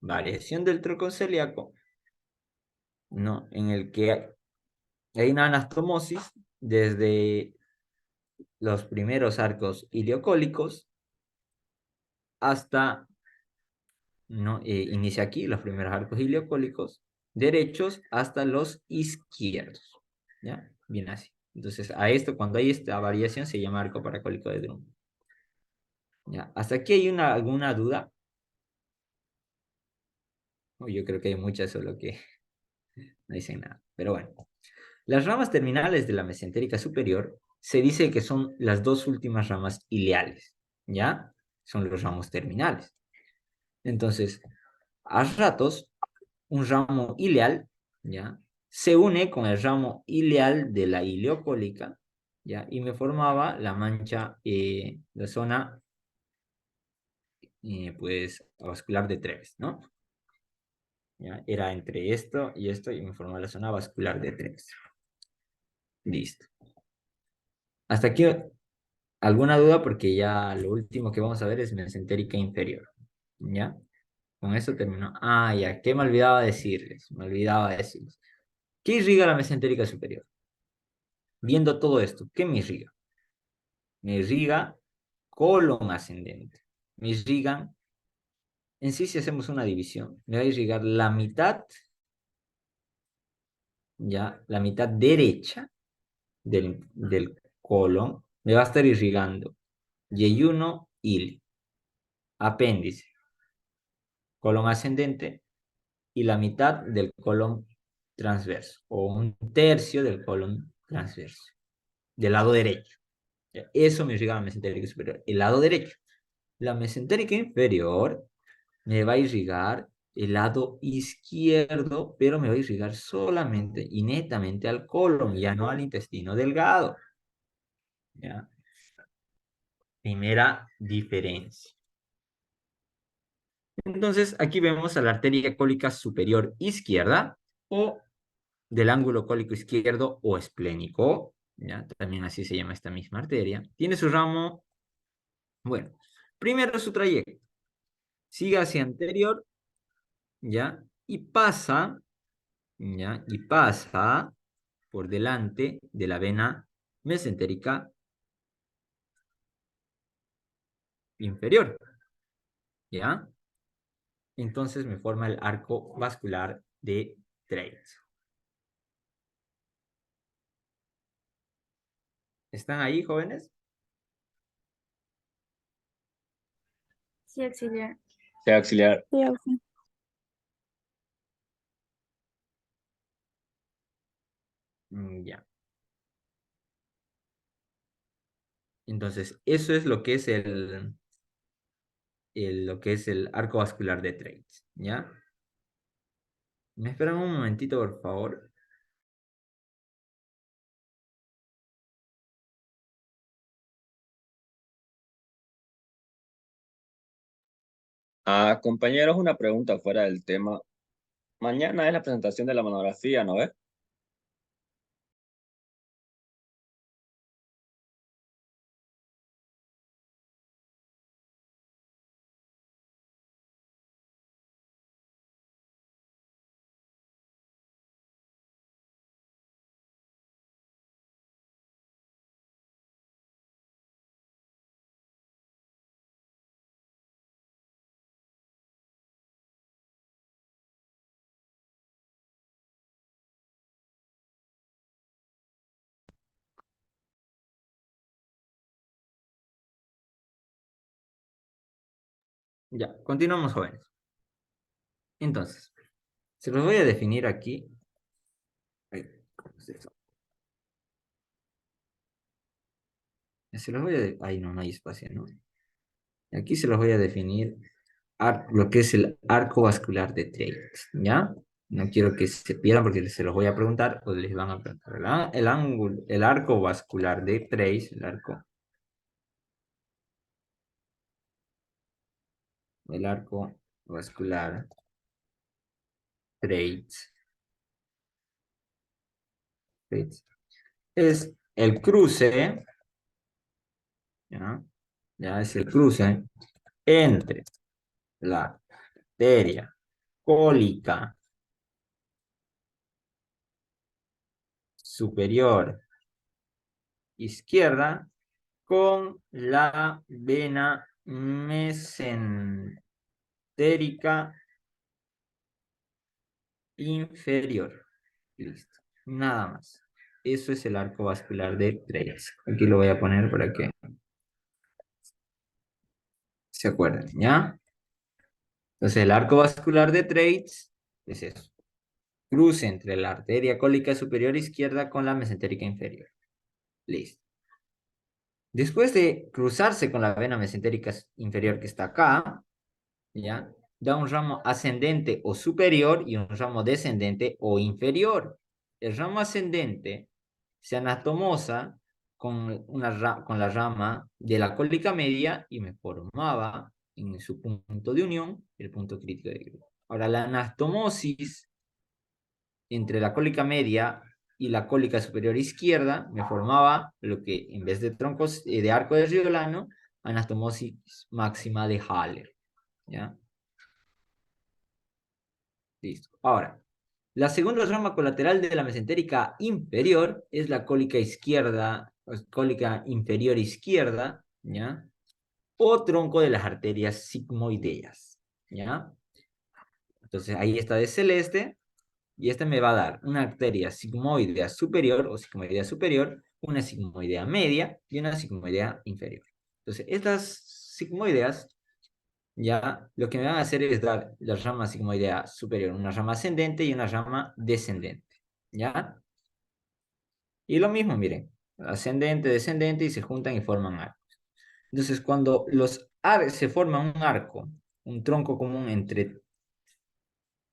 Speaker 1: variación del tronco celíaco, ¿no? En el que hay una anastomosis desde los primeros arcos iliocólicos hasta, ¿no? Inicia aquí los primeros arcos iliocólicos derechos hasta los izquierdos, ¿ya? Bien así. Entonces, a esto, cuando hay esta variación, se llama arco paracólico de Drummond. ¿Ya? ¿Hasta aquí hay alguna duda? Yo creo que hay muchas, solo que no dicen nada. Pero bueno, las ramas terminales de la mesentérica superior se dice que son las dos últimas ramas ileales, ¿ya? Son los ramos terminales. Entonces, a ratos, un ramo ileal, ¿ya? Se une con el ramo ileal de la ileocólica, ¿ya? Y me formaba la mancha, la zona, pues, vascular de Treves, ¿no? ¿Ya? Era entre esto y me formaba la zona vascular de Treves. Listo. Hasta aquí, ¿alguna duda? Porque ya lo último que vamos a ver es mesentérica inferior. ¿Ya? Con eso terminó. Ah, ya, ¿qué me olvidaba decirles? Me olvidaba decirles. ¿Qué irriga la mesentérica superior? Viendo todo esto, ¿qué me irriga? Me irriga colon ascendente. Me irrigan, en sí, si hacemos una división, me va a irrigar la mitad, ya, la mitad derecha del colon, me va a estar irrigando yeyuno, il, apéndice, colon ascendente y la mitad del colon transverso, o un tercio del colon transverso, del lado derecho. Eso me irriga la mesentérica superior, el lado derecho. La mesentérica inferior me va a irrigar el lado izquierdo, pero me va a irrigar solamente y netamente al colon, ya no al intestino delgado. ¿Ya? Primera diferencia. Entonces, aquí vemos a la arteria cólica superior izquierda o del ángulo cólico izquierdo o esplénico, ¿ya? También así se llama esta misma arteria. Tiene su ramo, bueno, primero su trayecto. Sigue hacia anterior, ¿ya? Y pasa, ¿ya? Y pasa por delante de la vena mesentérica inferior. ¿Ya? Entonces me forma el arco vascular de Treitz. ¿Están ahí, jóvenes?
Speaker 6: Sí, auxiliar.
Speaker 7: Sí, auxiliar.
Speaker 6: Sí, auxiliar.
Speaker 1: Ya. Entonces, eso es lo que es lo que es el arco vascular de Treitz, ¿ya? ¿Me esperan un momentito, por favor?
Speaker 7: Compañeros, una pregunta fuera del tema. Mañana es la presentación de la monografía, ¿no ves?
Speaker 1: Ya, continuamos, jóvenes. Entonces, se los voy a definir aquí. Ay, ¿cómo es eso? Se los voy a... Ay, no, no hay espacio, ¿no? Aquí se los voy a definir lo que es el arco vascular de Treitz, ¿ya? No quiero que se pierdan porque se los voy a preguntar o les van a preguntar. El arco vascular de Treitz, el arco vascular Treitz, es el cruce, ¿ya? Ya es el cruce entre la arteria cólica superior izquierda con la vena mesentérica inferior. Listo. Nada más. Eso es el arco vascular de Treitz. Aquí lo voy a poner para que se acuerden, ¿ya? Entonces el arco vascular de Treitz es eso. Cruce entre la arteria cólica superior izquierda con la mesentérica inferior. Listo. Después de cruzarse con la vena mesentérica inferior que está acá, ¿ya? Da un ramo ascendente o superior y un ramo descendente o inferior. El ramo ascendente se anatomosa con la rama de la cólica media y me formaba en su punto de unión el punto crítico de grupo. Ahora, la anastomosis entre la cólica media y la cólica superior izquierda me formaba lo que en vez de troncos de arco de Riolano, anastomosis máxima de Haller. ¿Ya? Listo. Ahora, la segunda rama colateral de la mesentérica inferior es la cólica izquierda, cólica inferior izquierda, ¿ya? O tronco de las arterias sigmoideas, ¿ya? Entonces ahí está de celeste, y esta me va a dar una arteria sigmoidea superior o sigmoidea superior, una sigmoidea media y una sigmoidea inferior. Entonces, estas sigmoideas ya lo que me van a hacer es dar la rama sigmoidea superior, una rama ascendente y una rama descendente, ¿ya? Y lo mismo, miren, ascendente, descendente y se juntan y forman arcos. Entonces, cuando se forma un arco, un tronco común entre,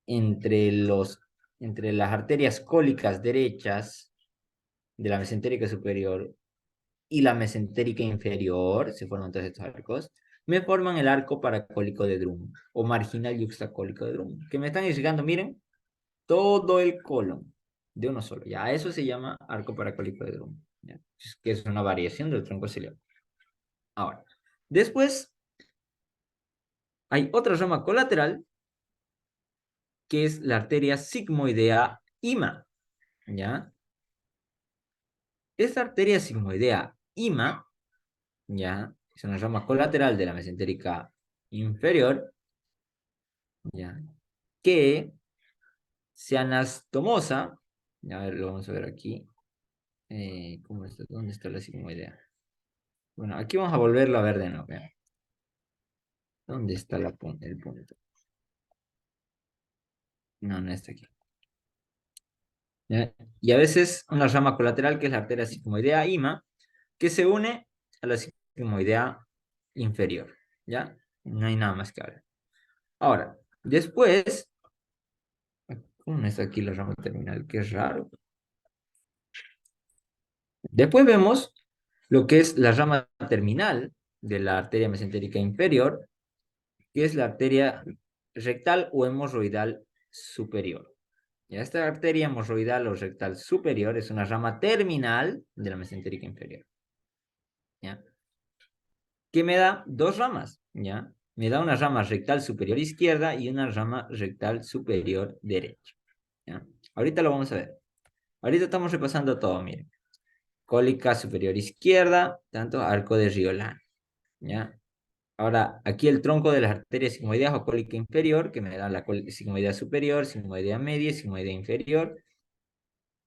Speaker 1: entre las arterias cólicas derechas de la mesentérica superior y la mesentérica inferior, se forman todos estos arcos, me forman el arco paracólico de Drum o marginal yuxtacólico de Drum, que me están llegando, miren, todo el colon de uno solo. Ya, eso se llama arco paracólico de Drum, ¿ya? Que es una variación del tronco ciliar. Ahora, después hay otra rama colateral que es la arteria sigmoidea IMA, ¿ya? Esta arteria sigmoidea IMA, ¿ya? Es una rama colateral de la mesentérica inferior, ¿ya? Que se anastomosa, a ver, lo vamos a ver aquí. ¿Cómo está? ¿Dónde está la sigmoidea? Bueno, aquí vamos a volverlo a ver de nuevo. ¿Vean? ¿Dónde está el punto? No, no está aquí. ¿Ya? Y a veces una rama colateral que es la arteria sigmoidea IMA, que se une a la sigmoidea inferior. ¿Ya? No hay nada más que hablar. Ahora, después, ¿cómo no está aquí la rama terminal? Qué raro. Después vemos lo que es la rama terminal de la arteria mesentérica inferior, que es la arteria rectal o hemorroidal superior. Y esta arteria hemorroidal o rectal superior es una rama terminal de la mesentérica inferior. ¿Ya? Que me da dos ramas, ¿ya? Me da una rama rectal superior izquierda y una rama rectal superior derecha. ¿Ya? Ahorita lo vamos a ver. Ahorita estamos repasando todo, miren. Cólica superior izquierda, tanto arco de Riolán. ¿Ya? Ahora, aquí el tronco de las arterias sigmoideas o cólica inferior, que me da la sigmoidea superior, sigmoidea media, sigmoidea inferior.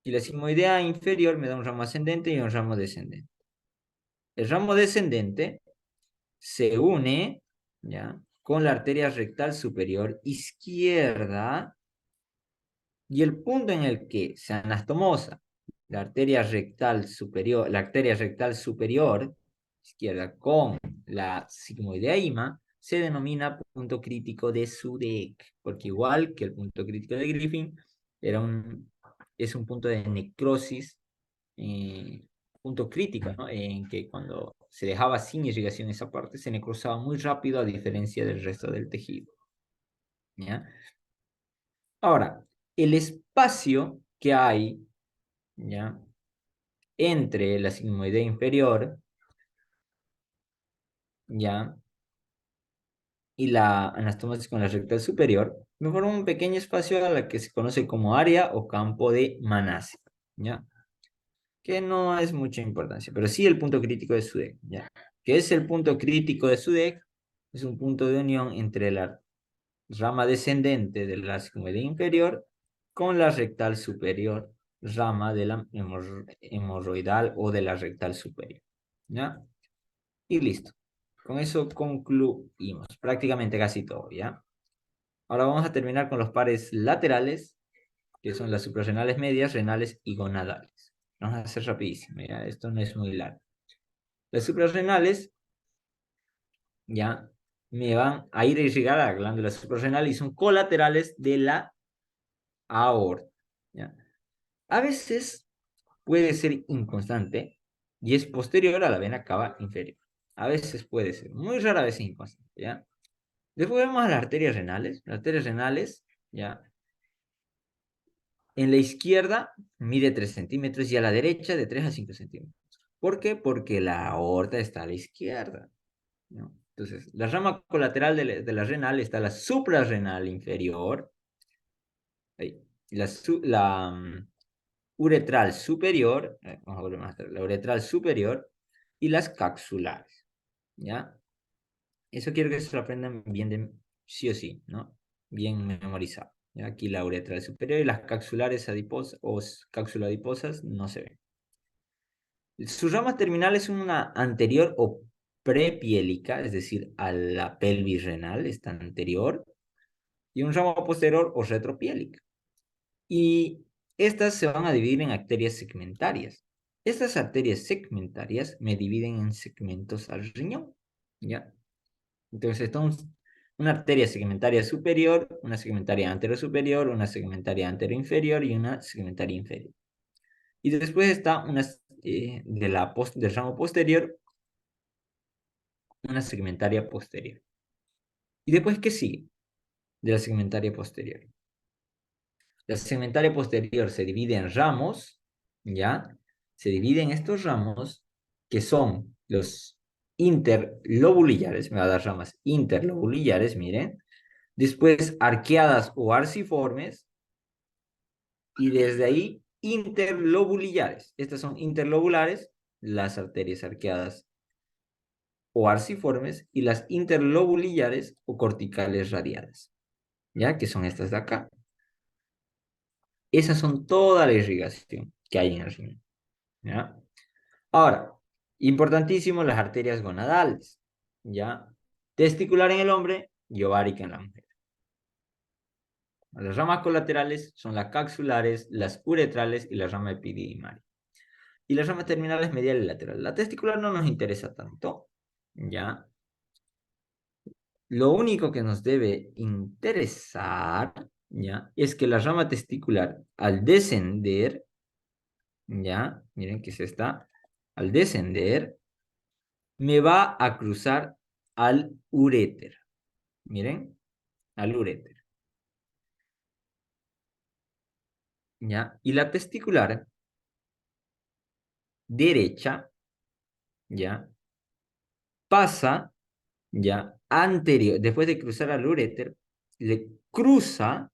Speaker 1: Y la sigmoidea inferior me da un ramo ascendente y un ramo descendente. El ramo descendente se une, ¿ya?, con la arteria rectal superior izquierda, y el punto en el que se anastomosa la arteria rectal superior izquierda con la sigmoidea IMA se denomina punto crítico de Sudeck, porque igual que el punto crítico de Griffin, es un punto de necrosis, punto crítico, ¿no? En que cuando se dejaba sin irrigación esa parte, se necrosaba muy rápido a diferencia del resto del tejido. ¿Ya? Ahora, el espacio que hay, ¿ya?, entre la sigmoidea inferior, ¿ya?, y la anastomosis con la rectal superior, me forma un pequeño espacio a la que se conoce como área o campo de Manasse, ¿ya?, que no es mucha importancia, pero sí el punto crítico de Sudeck, ¿ya? ¿Qué es el punto crítico de Sudeck? Es un punto de unión entre la rama descendente de la sigmoidea inferior con la rectal superior, rama de la hemorroidal o de la rectal superior, ¿ya? Y listo. Con eso concluimos prácticamente casi todo, ¿ya? Ahora vamos a terminar con los pares laterales, que son las suprarrenales medias, renales y gonadales. Vamos a hacer rapidísimo, ¿ya? Esto no es muy largo. Las suprarrenales, ya, me van a ir a irrigar a la glándula suprarrenal y son colaterales de la aorta, ¿ya? A veces puede ser inconstante y es posterior a la vena cava inferior. A veces puede ser, muy rara vez inconstante, ¿ya? Después vemos a las arterias renales. Las arterias renales, ¿ya?, en la izquierda mide 3 centímetros y a la derecha de 3 a 5 centímetros. ¿Por qué? Porque la aorta está a la izquierda, ¿no? Entonces, la rama colateral de la renal está la suprarrenal inferior, ahí, la uretral superior, vamos a volver más atrás, la uretral superior y las capsulares, ¿ya? Eso quiero que se lo aprendan bien sí o sí, ¿no? Bien memorizado. ¿Ya? Aquí la uretral superior y las capsulares adiposas o cápsulas adiposas no se ven. Su rama terminal es una anterior o prepiélica, es decir, a la pelvis renal, está anterior, y un ramo posterior o retropiélica. Y estas se van a dividir en arterias segmentarias. Estas arterias segmentarias me dividen en segmentos al riñón, ¿ya? Entonces, estamos una arteria segmentaria superior, una segmentaria anterosuperior, una segmentaria anteroinferior y una segmentaria inferior. Y después está una del ramo posterior, una segmentaria posterior. ¿Y después qué sigue de la segmentaria posterior? La segmentaria posterior se divide en ramos, ¿ya? Se divide en estos ramos que son los interlobulillares, me va a dar ramas interlobulillares, miren. Después arqueadas o arciformes, y desde ahí interlobulillares. Estas son interlobulares, las arterias arqueadas o arciformes y las interlobulillares o corticales radiadas, ¿ya? Que son estas de acá. Esas son toda la irrigación que hay en el riñón, ¿ya? Ahora, importantísimo las arterias gonadales, ¿ya? Testicular en el hombre y ovárica en la mujer. Las ramas colaterales son las capsulares, las uretrales y la rama epididimaria. Y las ramas terminales medial y lateral. La testicular no nos interesa tanto, ¿ya? Lo único que nos debe interesar, ¿ya? Es que la rama testicular al descender, ¿ya? Miren que es esta. Al descender, me va a cruzar al uréter. Miren, al uréter. ¿Ya? Y la testicular derecha, ¿ya? Pasa, ¿ya? Anterior, después de cruzar al uréter, le cruza,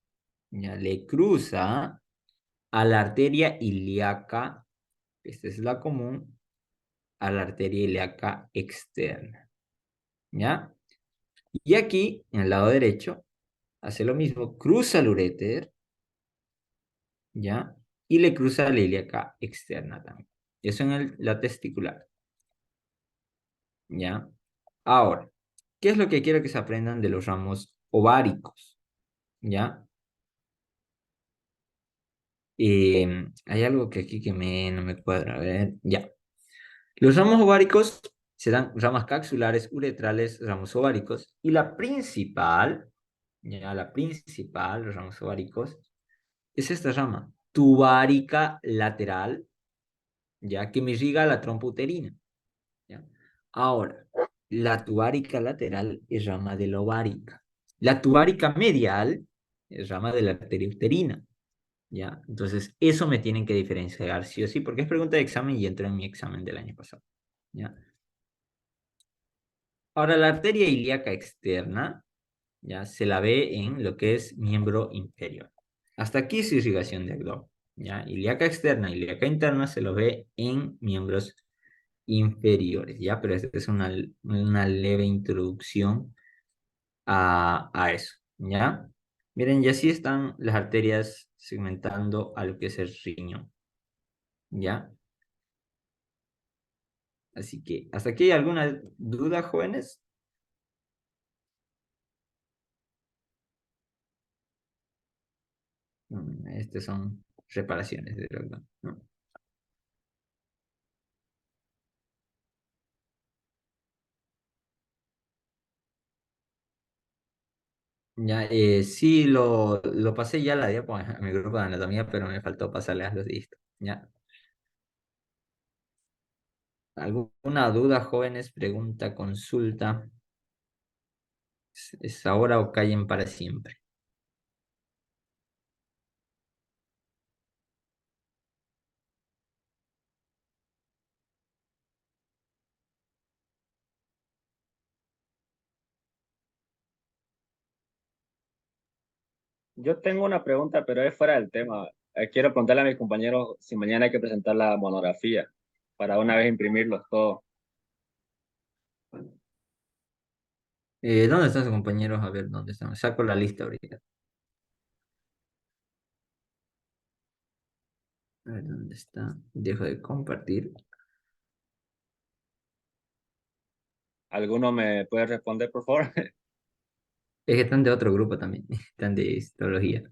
Speaker 1: ¿ya? Le cruza a la arteria ilíaca, esta es la común, a la arteria ilíaca externa, ¿ya? Y aquí, en el lado derecho, hace lo mismo, cruza el uréter, ¿ya? Y le cruza la ilíaca externa también. Eso en la testicular, ¿ya? Ahora, ¿qué es lo que quiero que se aprendan de los ramos ováricos? ¿Ya? Hay algo que aquí que no me cuadra. A ver, ya. Los ramos ováricos se dan ramas capsulares, uretrales, ramos ováricos. Y la principal, ya, la principal, los ramos ováricos, es esta rama, tubaриca lateral, ya, que me irriga la trompa uterina. ¿Ya? Ahora, la tubaриca lateral es rama de la ovárica. La tubaриca medial es rama de la arteria uterina. ¿Ya? Entonces, eso me tienen que diferenciar sí o sí, porque es pregunta de examen y entró en mi examen del año pasado. ¿Ya? Ahora, la arteria ilíaca externa, ya se la ve en lo que es miembro inferior. Hasta aquí es irrigación de abdomen. ¿Ya? Ilíaca externa, ilíaca interna se lo ve en miembros inferiores, ¿ya? Pero esta es una leve introducción a eso, ¿ya? Miren, y así están las arterias segmentando a lo que es el riñón, ¿ya? Así que, ¿hasta aquí hay alguna duda, jóvenes? Estas son reparaciones de verdad, ¿no? Ya, sí, lo pasé ya la diapo a mi grupo de anatomía, pero me faltó pasarle a los distos, ¿ya? ¿Alguna duda, jóvenes? Pregunta, consulta. ¿Es ahora o callen para siempre?
Speaker 7: Yo tengo una pregunta, pero es fuera del tema. Quiero preguntarle a mis compañeros si mañana hay que presentar la monografía para una vez imprimirlos todos.
Speaker 1: ¿Dónde están sus compañeros? A ver, ¿dónde están? Saco la lista ahorita. A ver, ¿dónde está? Dejo de compartir.
Speaker 7: ¿Alguno me puede responder, por favor?
Speaker 1: Es que están de otro grupo también. Están de histología.